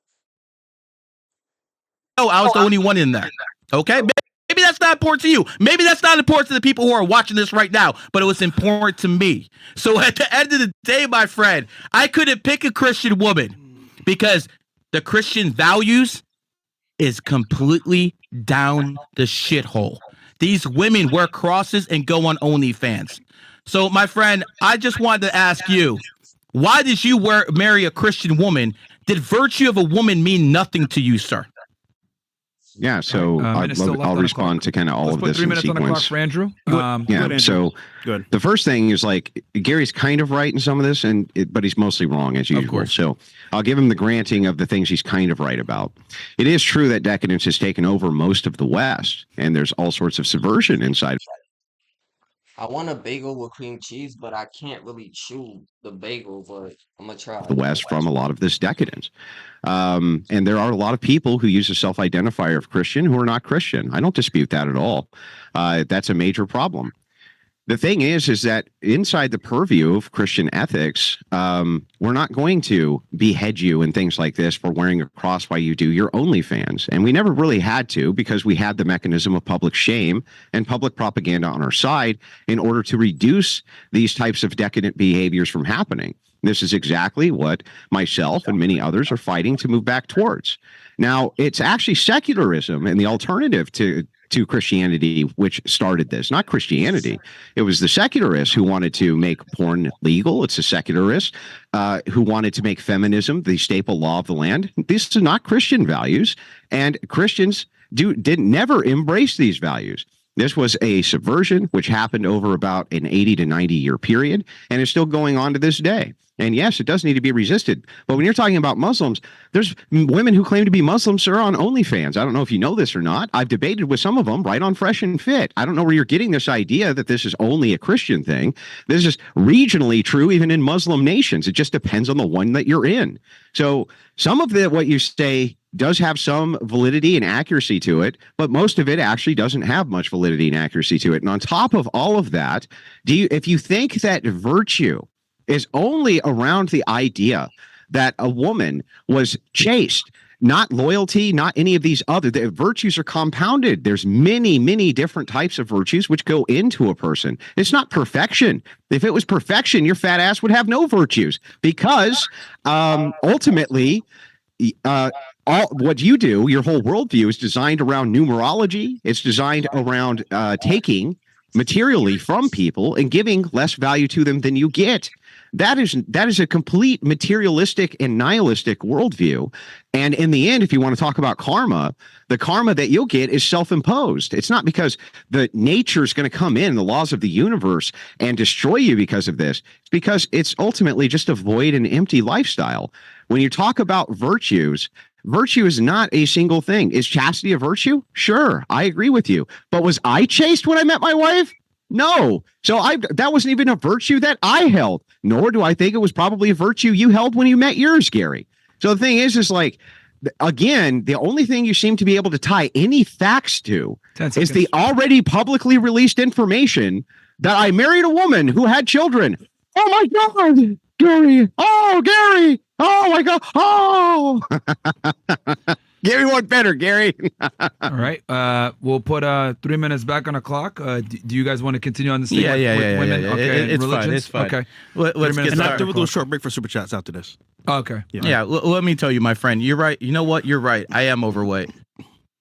Oh, I was the only one in there. Okay. Maybe that's not important to you. Maybe that's not important to the people who are watching this right now, but it was important to me. So at the end of the day, my friend, I couldn't pick a Christian woman because the Christian values is completely down the shithole. These women wear crosses and go on OnlyFans. So, my friend, I just wanted to ask you, why did you marry a Christian woman? Did virtue of a woman mean nothing to you, sir? Yeah, so I'll respond to kind of all Let's of put this 3 in minutes on the clock sequence. for Andrew. Yeah, so Good. the first thing is like Gary's kind of right in some of this, but he's mostly wrong as usual. course. So I'll give him the granting of the things he's kind of right about. It is true that decadence has taken over most of the West, and there's all sorts of subversion inside. I want a bagel with cream cheese, but I can't really chew the bagel, but I'm gonna try. The West from a lot of this decadence. And there are a lot of people who use a self-identifier of Christian who are not Christian. I don't dispute that at all. That's a major problem. The thing is that inside the purview of Christian ethics, we're not going to behead you and things like this for wearing a cross while you do your OnlyFans. And we never really had to because we had the mechanism of public shame and public propaganda on our side in order to reduce these types of decadent behaviors from happening. This is exactly what myself and many others are fighting to move back towards. Now, it's actually secularism and the alternative to to Christianity, which started this. Not Christianity. It was the secularists who wanted to make porn legal. It's the secularists who wanted to make feminism the staple law of the land. These are not Christian values, and Christians never embrace these values. This was a subversion which happened over about an 80 to 90 year period and is still going on to this day. And yes, it does need to be resisted. But when you're talking about Muslims, there's women who claim to be Muslims who are on OnlyFans. I don't know if you know this or not. I've debated with some of them right on Fresh and Fit. I don't know where you're getting this idea that this is only a Christian thing. This is regionally true even in Muslim nations. It just depends on the one that you're in. So some of what you say does have some validity and accuracy to it, but most of it actually doesn't have much validity and accuracy to it. And on top of all of that, if you think that virtue is only around the idea that a woman was chaste, not loyalty, not any of these the virtues are compounded. There's many, many different types of virtues which go into a person. It's not perfection. If it was perfection, your fat ass would have no virtues because ultimately, what you do, your whole worldview is designed around numerology. It's designed around taking materially from people and giving less value to them than you get. That is a complete materialistic and nihilistic worldview. And in the end, if you want to talk about karma, the karma that you'll get is self-imposed. It's not because the nature is going to come in, the laws of the universe, and destroy you because of this. It's because it's ultimately just a void and empty lifestyle. When you talk about virtues, virtue is not a single thing. Is chastity a virtue? Sure, I agree with you. But was I chaste when I met my wife? No. So that wasn't even a virtue that I held, nor do I think it was probably a virtue you held when you met yours, Gary. So the thing is like, again, the only thing you seem to be able to tie any facts to is the already publicly released information that I married a woman who had children. Oh my God, Gary. Oh, Gary. Oh my God. Oh. Gary went better, Gary. All right. We'll put 3 minutes back on the clock. Do you guys want to continue on this thing? Yeah. Women? Yeah. Okay. It's fine. It's fine. Okay. Let's get And started. after we'll do a short break for super chats after this. Okay. Yeah. Let me tell you, my friend, you're right. You know what? You're right. I am overweight.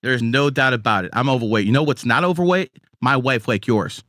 There's no doubt about it. I'm overweight. You know what's not overweight? My wife like yours.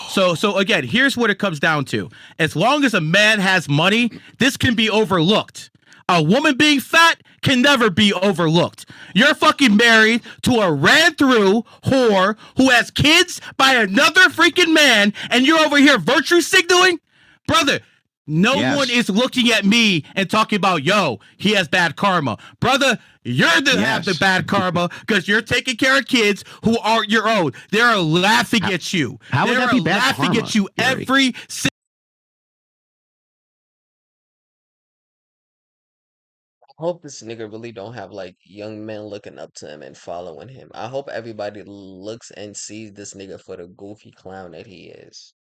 So again, here's what it comes down to. As long as a man has money, this can be overlooked. A woman being fat can never be overlooked. You're fucking married to a ran-through whore who has kids by another freaking man, and you're over here virtue signaling? Brother, no one is looking at me and talking about, yo, he has bad karma. Brother, you're the have the bad karma because you're taking care of kids who aren't your own. They're laughing at you. How would that be bad laughing karma, at you Gary? every I hope this nigga really don't have like young men looking up to him and following him. I hope everybody looks and sees this nigga for the goofy clown that he is.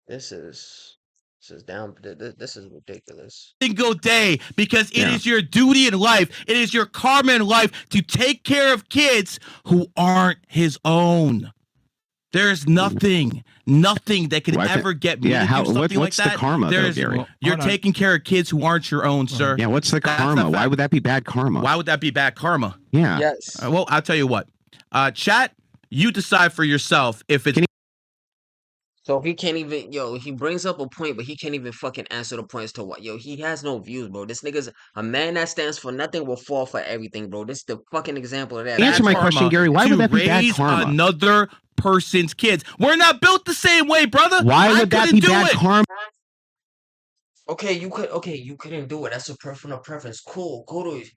This is this is ridiculous. single day because it is your duty in life. It is your karma in life to take care of kids who aren't his own. There's nothing that can ever get me to do something what's like that. the karma, though, Gary? You're taking care of kids who aren't your own, sir. Yeah, what's the karma? Why would that be bad karma? Why would that be bad karma? Yeah. Yes. Well, I'll tell you what. Chat, you decide for yourself if it's So he can't even, he brings up a point, but he can't even fucking answer the points to what, he has no views, bro. This nigga's a man that stands for nothing will fall for everything, bro. This is the fucking example of that. Answer my question, Gary. Why would that be bad raise karma? another person's kids. We're not built the same way, brother. Why would that be bad karma? Okay, you couldn't do it. That's a personal preference. Cool, go to it.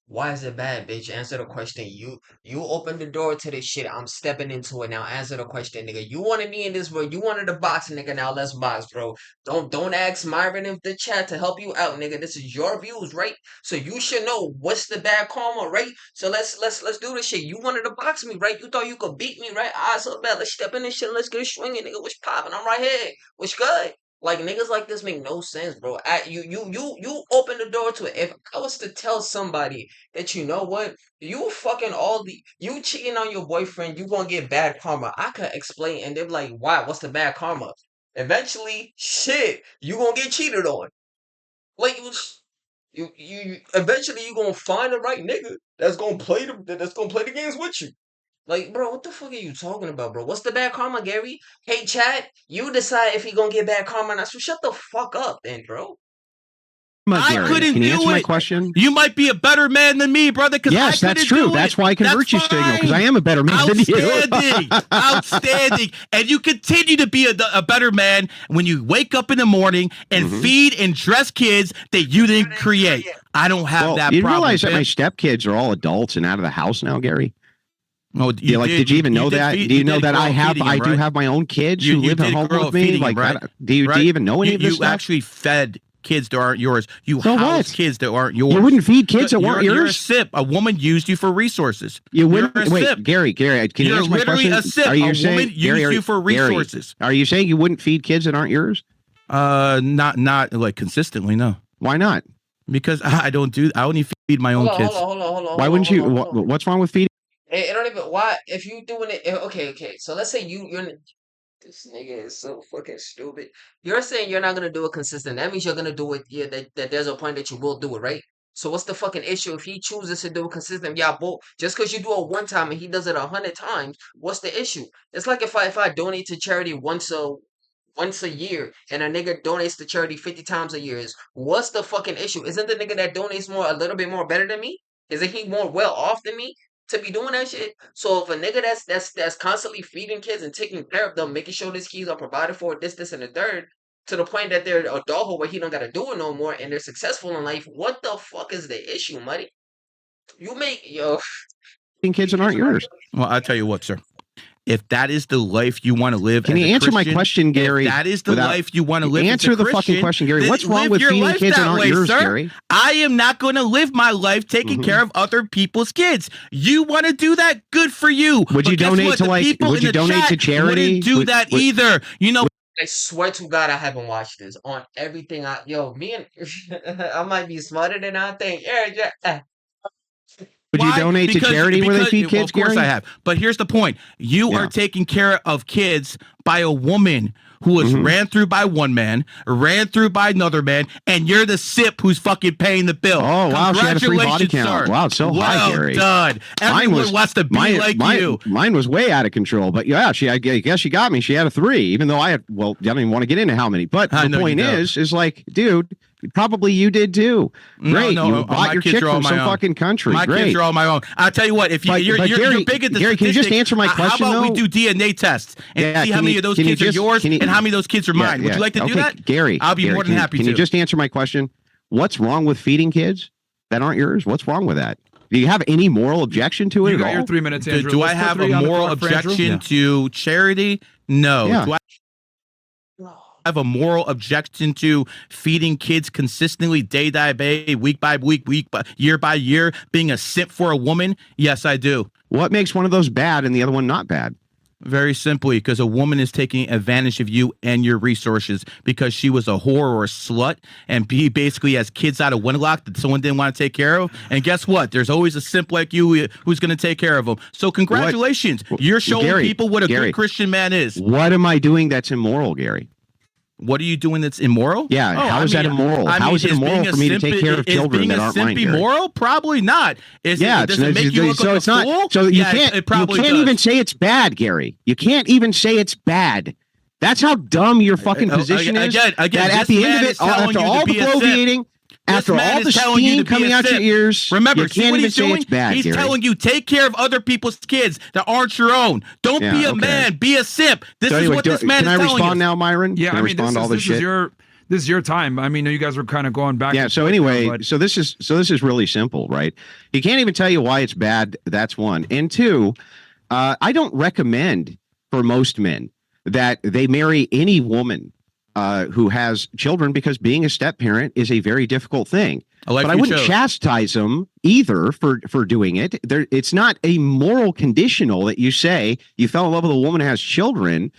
Why is it bad, bitch? Answer the question. You opened the door to this shit. I'm stepping into it now. Answer the question, nigga. You wanted me in this, bro. You wanted to box, nigga. Now let's box, bro. Don't ask Myron in the chat to help you out, nigga. This is your views, right? So you should know what's the bad karma, right? So let's do this shit. You wanted to box me, right? You thought you could beat me, right? Ah, so bad. Let's step in this shit. Let's get it swinging, nigga. What's popping? I'm right here. What's good? Like niggas like this make no sense, bro. You open the door to it. If I was to tell somebody that you know what, you cheating on your boyfriend, you gonna get bad karma. I could explain, and they're like, why? What's the bad karma? Eventually, shit, you gonna get cheated on. Like you eventually you gonna find the right nigga that's gonna play the games with you. Like, bro, what the fuck are you talking about, bro? What's the bad karma, Gary? Hey, chat, you decide if he gonna get bad karma or not. So shut the fuck up, then, bro. Gary, couldn't can you do answer my it. question? You might be a better man than me, brother. Yes, that's true. That's why I can virtue signal, because I am a better man than you. Outstanding. Outstanding. And you continue to be a better man when you wake up in the morning and feed and dress kids that you didn't create. I don't have that you problem. realize that my stepkids are all adults and out of the house now, Gary? Oh, did you even know that? Do you know that I do have my own kids who live at home with me? Like, do you even know any of this stuff? You actually fed kids that aren't yours. You house kids that aren't yours. You wouldn't feed kids that weren't yours? You're a sip. A woman used you for resources. You wouldn't. Wait, Gary, can you answer my question? You're literally a sip. Are you a saying, woman used you for resources. Gary, are you saying you wouldn't feed kids that aren't yours? Not like consistently, no. Why not? Because I only feed my own kids. Hold on. Why wouldn't you? What's wrong with feeding? It don't even. Why? If you doing it, okay. So let's say you're. This nigga is so fucking stupid. You're saying you're not gonna do it consistent. That means you're gonna do it. Yeah, that there's a point that you will do it, right? So what's the fucking issue if he chooses to do it consistent? Yeah, both. Just because you do it one time and he does it 100 times, what's the issue? It's like if I donate to charity once a year and a nigga donates to charity 50 times a year. What's the fucking issue? Isn't the nigga that donates more a little bit more better than me? Isn't he more well off than me to be doing that shit? So if a nigga that's constantly feeding kids and taking care of them, making sure these kids are provided for, this, and the third, to the point that they're adulthood where he don't gotta do it no more and they're successful in life, what the fuck is the issue, buddy? Kids that aren't yours. Well, I'll tell you what, sir. If that is the life you want to live, can you answer my question, Gary? If that is the life you want to live. Answer the fucking question, Gary. What's wrong with feeding kids that aren't yours, Gary? I am not going to live my life taking care of other people's kids. You want to do that? Good for you. Would you donate to Would you donate to charity? Wouldn't do that either. You know. I swear to God, I haven't watched this on everything. Me and I might be smarter than I think. Yeah. Would you donate to charity where they feed kids, Gary? Of course I have. But here's the point. You are taking care of kids by a woman who was ran through by one man, ran through by another man, and you're the sip who's fucking paying the bill. Oh, wow. She had a free body count. Sir. Wow, it's so high, Gary. Well done. Everyone wants to be like you. Mine was way out of control. But yeah, I guess she got me. She had a 3, even though I don't even want to get into how many. But the point is like, dude, probably you did too. Great. You bought your chick from some fucking country. My kids are all my own. I'll tell you what, if you're big at the Gary, can you just answer my question? How about we do DNA tests and see how many of those kids are yours and how many of those kids are mine? Would you like to do that? Gary, I'll be more than happy to. Can you just answer my question? What's wrong with feeding kids that aren't yours? What's wrong with that? Do you have any moral objection to it you at got all? Your 3 minutes, Andrew. Do I have a moral objection to charity? No. Yeah. Do I have a moral objection to feeding kids consistently, day by day, week by week, year by year, being a simp for a woman? Yes, I do. What makes one of those bad and the other one not bad? Very simply, because a woman is taking advantage of you and your resources because she was a whore or a slut and basically has kids out of wedlock that someone didn't want to take care of. And guess what? There's always a simp like you who's going to take care of them. So congratulations. You're showing people what a good Christian man is. What am I doing that's immoral, Gary? What are you doing that's immoral? Yeah, how is that immoral? How is it immoral for me to take care of children that aren't mine? Is being a simp immoral? Probably not. Does it make you look like a fool? So you can't even say it's bad, Gary. You can't even say it's bad. That's how dumb your fucking position is. Again, that at the end of it, after all the bloviating, after all the steam coming out your ears, remember, you can't even say it's bad, He's Gary. telling you, take care of other people's kids that aren't your own. Don't be a man. Be a simp. This is what this man is telling you. Can I respond now, Myron? Yeah, can I respond to all this shit? This is your time. I mean, you guys were kind of going back. Yeah. So anyway, so this is really simple, right? He can't even tell you why it's bad. That's one. And two, I don't recommend for most men that they marry any woman who has children, because being a step parent is a very difficult thing. But I wouldn't chastise them either for doing it. It's not a moral conditional that you say you fell in love with a woman who has children.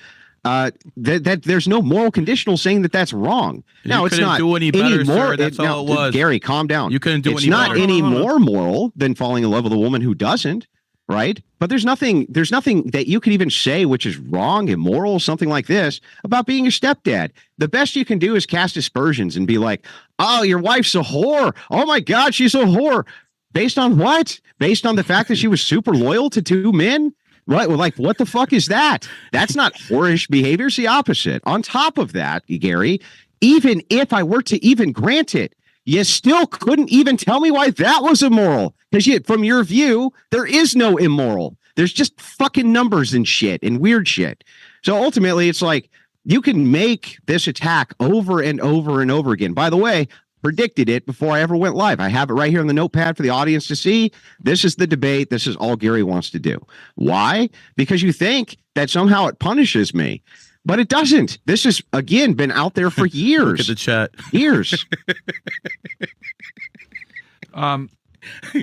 That there's no moral conditional saying that that's wrong. No, it's not do any better, sir. That's all it was. Gary, calm down. You couldn't do it's any not better. any more moral than falling in love with a woman who doesn't. Right. But there's nothing that you could even say which is wrong, immoral, something like this about being a stepdad. The best you can do is cast aspersions and be like, oh, your wife's a whore. Oh, my God, she's a whore. Based on what? Based on the fact that she was super loyal to 2 men? Right. Well, like, what the fuck is that? That's not whorish behavior. It's the opposite. On top of that, Gary, even if I were to even grant it, you still couldn't even tell me why that was immoral. Because from your view, there is no immoral. There's just fucking numbers and shit and weird shit. So ultimately, it's like you can make this attack over and over and over again. By the way, predicted it before I ever went live. I have it right here on the notepad for the audience to see. This is the debate. This is all Gary wants to do. Why? Because you think that somehow it punishes me. But it doesn't. This has, again, been out there for years. Look at the chat. Years.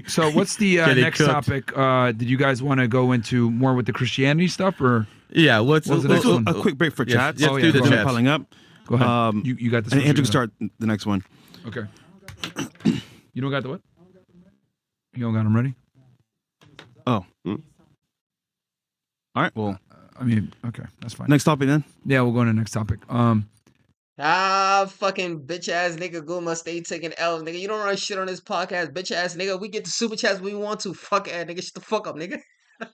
So what's the next topic? Did you guys want to go into more with the Christianity stuff, or Yeah, let's What was the next one? A quick break for Yes, chats. yes, Oh, do yeah, the go ahead. chats. Piling up. go ahead? You got this. And one, Andrew you can start the next one. Okay. You don't got the what? You don't got them ready? Oh. All right. Well, I mean, okay, that's fine. next topic then. Yeah, we'll go on to the next topic. Fucking bitch ass nigga Guma stay taking L's, nigga. You don't run shit on this podcast, bitch ass nigga. We get the super chats we want to. Fuck ass nigga, shut the fuck up, nigga.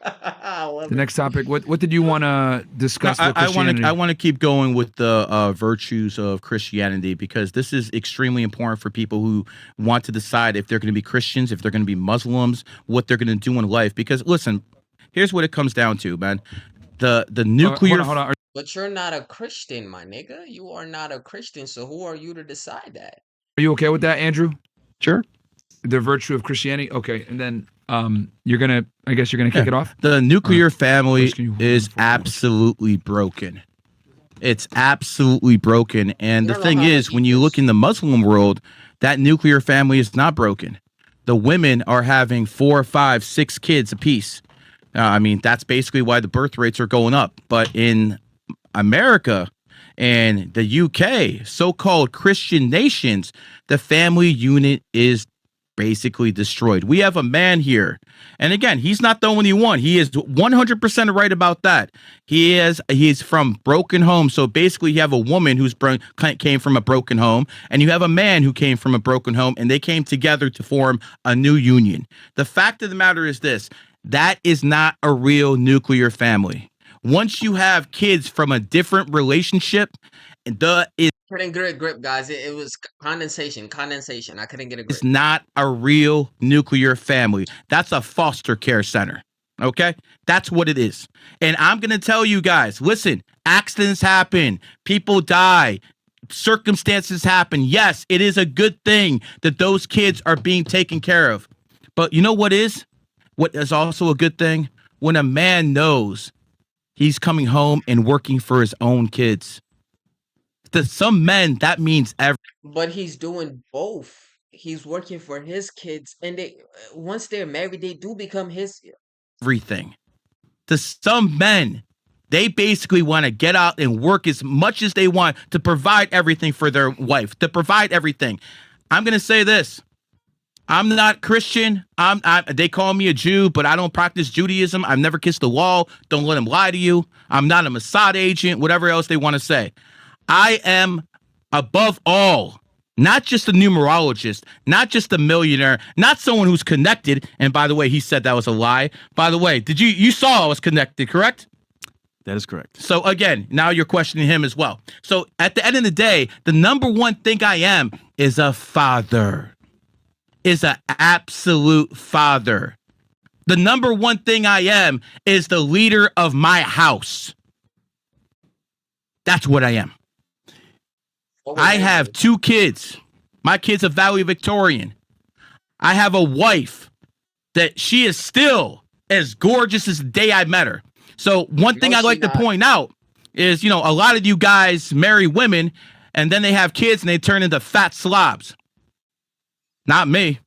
I love The it. next topic. What did you want to discuss? with I want Christianity? to I want to keep going with the virtues of Christianity, because this is extremely important for people who want to decide if they're going to be Christians, if they're going to be Muslims, what they're going to do in life. Because listen, here's what it comes down to, man. The nuclear. Hold on. But you're not a Christian, my nigga. You are not a Christian, so who are you to decide that? Are you okay with that, Andrew? Sure. The virtue of Christianity. Okay, and then you're gonna. I guess you're gonna kick it off. The nuclear family First, can you hold is on for a moment? absolutely broken. It's absolutely broken. And You the don't know thing how to is, eat when you this. look in the Muslim world, that nuclear family is not broken. The women are having 4, 5, 6 kids apiece. I mean, that's basically why the birth rates are going up. But in America and the UK, so-called Christian nations, the family unit is basically destroyed. We have a man here, and again, he's not the only one. He is 100% right about that. He's from broken homes. So basically, you have a woman who's came from a broken home, and you have a man who came from a broken home, and they came together to form a new union. The fact of the matter is this: that is not a real nuclear family. Once you have kids from a different relationship, Couldn't get a grip, guys. It was condensation. I couldn't get a grip. it's not a real nuclear family. That's a foster care center. Okay? That's what it is. And I'm going to tell you guys, listen, accidents happen, people die, circumstances happen. Yes, it is a good thing that those kids are being taken care of. But you know what is? What is also a good thing? When a man knows he's coming home and working for his own kids. To some men, that means But he's doing both. He's working for his kids, and they once they're married, they do become his. everything. To some men, they basically want to get out and work as much as they want to provide everything for their wife, to provide everything. I'm going to say this. I'm not Christian. They call me a Jew, but I don't practice Judaism. I've never kissed a wall. Don't let them lie to you. I'm not a Mossad agent, whatever else they want to say. I am, above all, not just a numerologist, not just a millionaire, not someone who's connected. And by the way, he said that was a lie. By the way, you saw I was connected, correct? That is correct. So again, now you're questioning him as well. So at the end of the day, the number one thing I am is a father, is an absolute father. The number one thing I am is the leader of my house. That's what I am. I have 2 kids. My kid's a valedictorian. I have a wife that she is still as gorgeous as the day I met her. So one thing No, I'd like she to not. point out is, a lot of you guys marry women and then they have kids and they turn into fat slobs. Not me.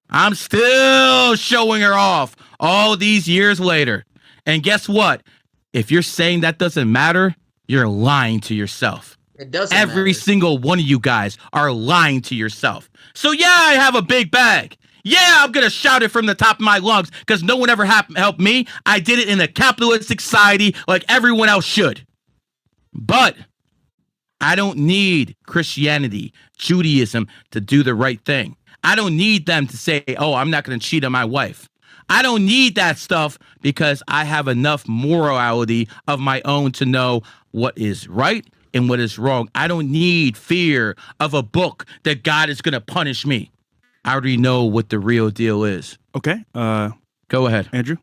I'm still showing her off all these years later. And guess what? If you're saying that doesn't matter, you're lying to yourself. It doesn't Every matter. single one of you guys are lying to yourself. So yeah, I have a big bag. Yeah, I'm going to shout it from the top of my lungs because no one ever helped me. I did it in a capitalistic society like everyone else should. But I don't need Christianity, Judaism to do the right thing. I don't need them to say, oh, I'm not going to cheat on my wife. I don't need that stuff because I have enough morality of my own to know what is right and what is wrong. I don't need fear of a book that God is going to punish me. I already know what the real deal is. Okay. Go ahead, Andrew.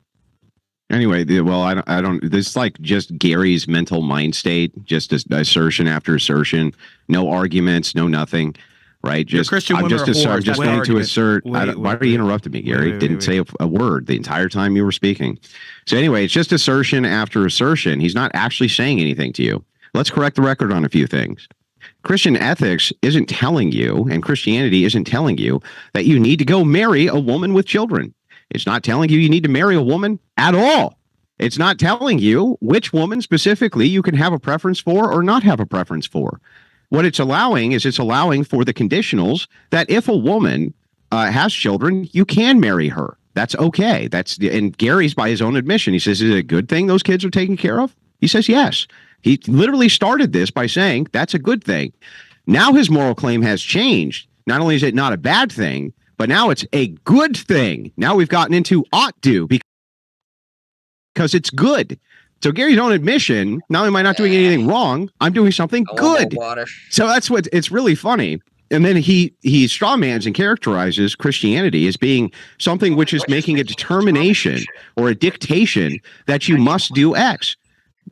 Anyway, well, I don't. This is like just Gary's mental mind state, just assertion after assertion, no arguments, no nothing, right? Just Christian women I'm just going to assert. Why are you interrupting me, Gary? Didn't say a word the entire time you were speaking. So anyway, it's just assertion after assertion. He's not actually saying anything to you. Let's correct the record on a few things. Christian ethics isn't telling you, and Christianity isn't telling you that you need to go marry a woman with children. It's not telling you need to marry a woman at all. It's not telling you which woman specifically you can have a preference for or not have a preference for. What it's allowing is it's allowing for the conditionals that if a woman has children, you can marry her. That's okay. And Gary's, by his own admission, he says, is it a good thing those kids are taken care of? He says, yes. He literally started this by saying that's a good thing. Now his moral claim has changed. Not only is it not a bad thing, but now it's a good thing. Now we've gotten into ought to because it's good. So Gary's own admission, not only am I not doing anything wrong, I'm doing something good. So that's what it's really funny. And then he strawmans and characterizes Christianity as being something which is making a determination or a dictation that you must do X.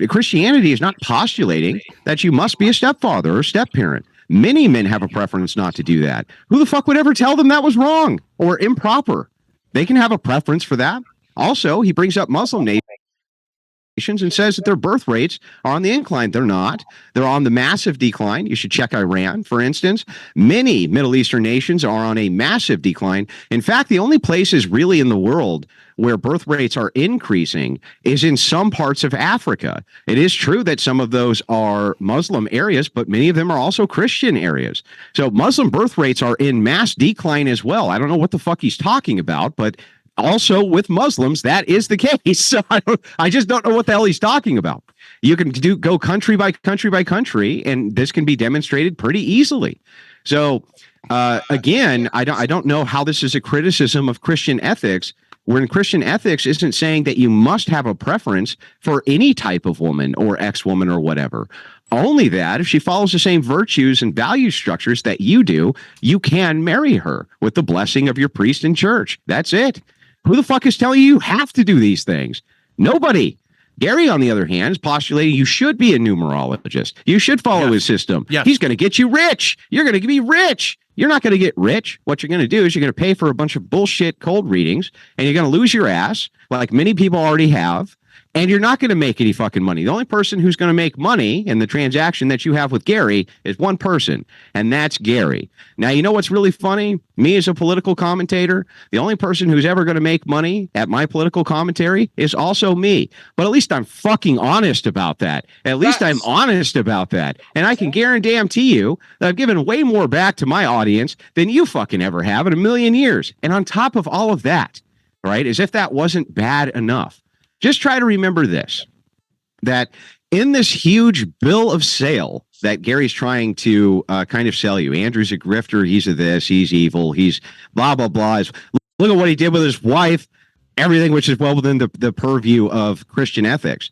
Christianity is not postulating that you must be a stepfather or step-parent. Many men have a preference not to do that. Who the fuck would ever tell them that was wrong or improper? They can have a preference for that. Also, he brings up Muslim nations and says that their birth rates are on the incline. They're not. They're on the massive decline. You should check Iran, for instance. Many Middle Eastern nations are on a massive decline. In fact, the only places really in the world where birth rates are increasing is in some parts of Africa. It is true that some of those are Muslim areas, but many of them are also Christian areas. So Muslim birth rates are in mass decline as well. I don't know what the fuck he's talking about, but also with Muslims, that is the case. So I just don't know what the hell he's talking about. You can go country by country by country, and this can be demonstrated pretty easily. So again, I don't know how this is a criticism of Christian ethics, when Christian ethics isn't saying that you must have a preference for any type of woman or ex-woman or whatever. Only that if she follows the same virtues and value structures that you do, you can marry her with the blessing of your priest and church. That's it. Who the fuck is telling you have to do these things? Nobody. Gary, on the other hand, is postulating you should be a numerologist. You should follow his system. Yes. He's going to get you rich. You're going to be rich. You're not going to get rich. What you're going to do is you're going to pay for a bunch of bullshit cold readings, and you're going to lose your ass, like many people already have, and you're not going to make any fucking money. The only person who's going to make money in the transaction that you have with Gary is one person, and that's Gary. Now, you know what's really funny? Me as a political commentator, the only person who's ever going to make money at my political commentary is also me. But at least I'm fucking honest about that. At least I'm honest about that. And I can guarantee you that I've given way more back to my audience than you fucking ever have in a million years. And on top of all of that, right, as if that wasn't bad enough, just try to remember this, that in this huge bill of sale that Gary's trying to kind of sell you, Andrew's a grifter, he's a this, he's evil, he's blah, blah, blah. Look at what he did with his wife, everything which is well within the purview of Christian ethics.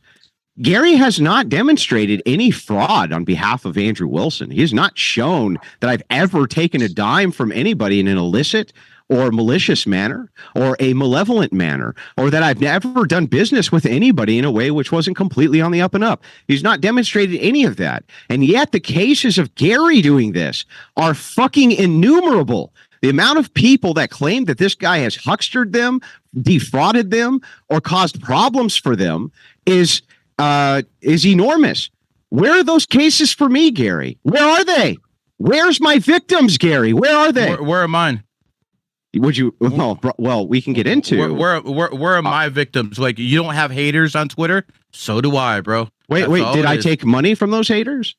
Gary has not demonstrated any fraud on behalf of Andrew Wilson. He has not shown that I've ever taken a dime from anybody in an illicit or malicious manner or a malevolent manner, or that I've never done business with anybody in a way which wasn't completely on the up and up. He's not demonstrated any of that. And yet the cases of Gary doing this are fucking innumerable. The amount of people that claim that this guy has huckstered them, defrauded them, or caused problems for them is enormous. Where are those cases for me, Gary? Where are they? Where's my victims, Gary? Where are they? Where are mine? Would you? Well, we can get into where are my victims? Like, you don't have haters on Twitter? So do I, bro. Wait, did I take money from those haters?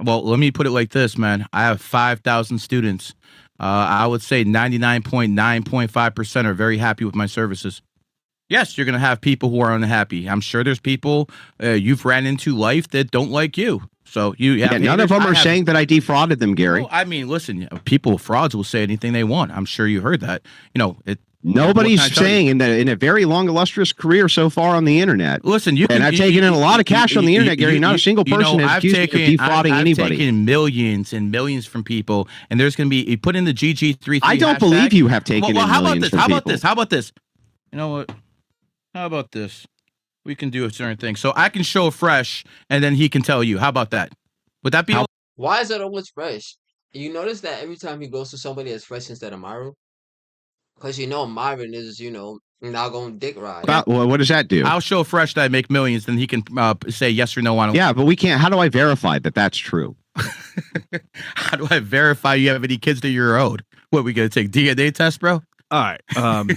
Well, let me put it like this, man. I have 5,000 students. I would say 99.9.5% are very happy with my services. Yes, you're going to have people who are unhappy. I'm sure there's people you've ran into life that don't like you. So none of them are saying that I defrauded them, Gary. Well, I mean, listen, people with frauds will say anything they want. I'm sure you heard that. Nobody's What can I tell saying in a very long, illustrious career so far on the internet. Listen, and I've taken in a lot of cash on the internet, Gary. Not a single person has accused me of defrauding anybody. I've taken millions and millions from people, and there's going to be, you put in the GG33 I don't hashtag. believe you have taken Well, in how about millions this? from How about people. this? How about this? You know what? How about this? We can do a certain thing. So I can show Fresh, and then he can tell you. How about that? Would that be? Why is that always Fresh? You notice that every time he goes to somebody that's Fresh instead of Myron? Because Myron is, not going to dick ride. Well, what does that do? I'll show Fresh that I make millions, then he can say yes or no on it. Yeah, but we can't. How do I verify that that's true? How do I verify you have any kids that you're owed? What, we going to take DNA test, bro? All right. I mean,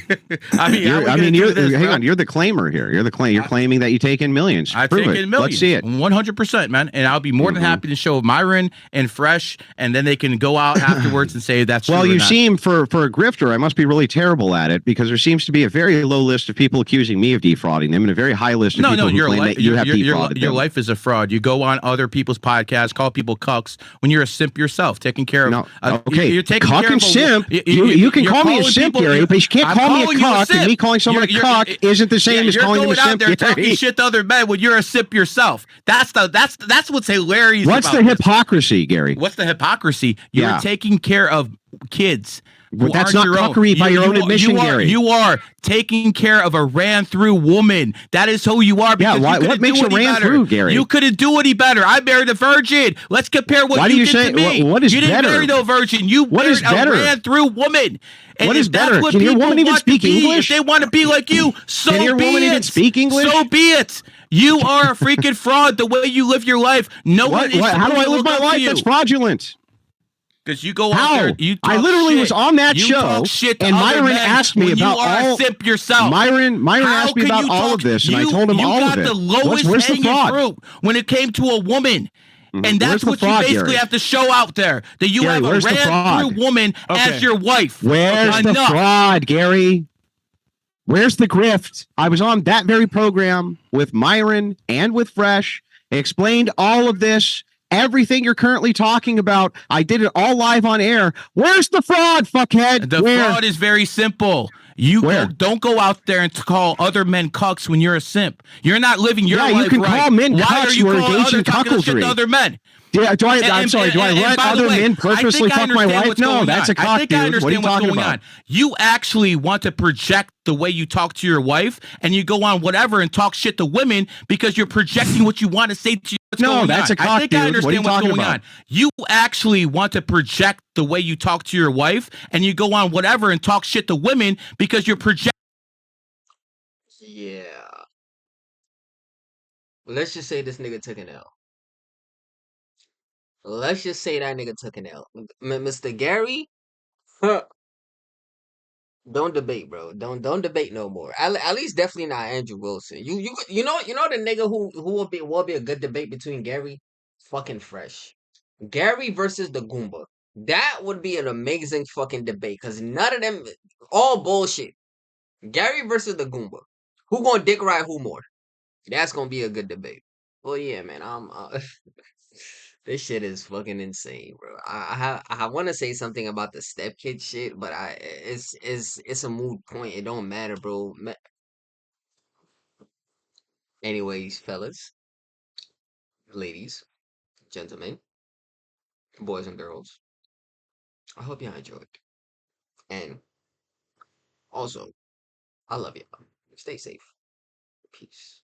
hang on. You're the claimer here. You're claiming that you take in millions. I Prove take it. in millions. Let's see it. 100%, man. And I'll be more than happy to show Myron and Fresh, and then they can go out afterwards and say that's well, true. you seem for a grifter. I must be really terrible at it because there seems to be a very low list of people accusing me of defrauding them, and a very high list of people who claim that you have defrauded them. Your life is a fraud. You go on other people's podcasts, call people cucks when you're a simp yourself, taking care of. Okay, you're taking cuck care and of simp. You can call me a simp, Gary, but you can't call me a cuck, and me calling someone a cuck isn't the same as calling them a simp. You're talking shit to other men when you're a simp yourself. That's what's hilarious. What's the hypocrisy, Gary? What's the hypocrisy? You're taking care of kids. Well, that's not cuckery by your own admission, Gary. You are taking care of a ran-through woman. That is who you are. Yeah, what makes you ran through, Gary? You couldn't do any better. I married a virgin. Let's compare what you did to me. What is better? You didn't marry no virgin. You married a ran-through woman. And what is better? What Can your woman even speak English? If they want to be like you, so Can your be woman it. even speak English? So be it. You are a freaking fraud the way you live your life. No one is How do I live my life? That's fraudulent. Because you go out there, you talk I literally shit. was on that you show, and Myron asked me about all. Simp yourself. Myron asked me about all of this, and I told him all of it. You got the lowest hanging fruit when it came to a woman. And that's what you basically have to show out there. That you have a ran-through woman as your wife. Where's the fraud, Gary? Where's the grift? I was on that very program with Myron and with Fresh. I explained all of this. Everything you're currently talking about, I did it all live on air. Where's the fraud, fuckhead? The fraud is very simple. Don't go out there and call other men cucks when you're a simp. You're not living your life right. You can call men cucks who are engaged in cuckoldry. Other men? I'm sorry. Do I let other men purposely fuck my wife? No, that's a cock, dude. I understand what's going on. You actually want to project the way you talk to your wife, and you go on whatever and talk shit to women because you're projecting what you want to say to you. No, that's a cock, dude. I understand what's going on. You actually want to project the way you talk to your wife, and you go on whatever and talk shit to women because you're projecting. Yeah. Let's just say this nigga took an L. Let's just say that nigga took an L. Mr. Gary, don't debate, bro. Don't debate no more. At least definitely not Andrew Wilson. You know the nigga who will be a good debate between Gary, fucking Fresh. Gary versus the Goomba. That would be an amazing fucking debate because none of them, all bullshit. Gary versus the Goomba. Who gonna dick ride who more? That's gonna be a good debate. Well, yeah, man. This shit is fucking insane, bro. I want to say something about the step kid shit, but it's a moot point. It don't matter, bro. Anyways, fellas, ladies, gentlemen, boys and girls, I hope y'all enjoyed. And also, I love y'all. Stay safe. Peace.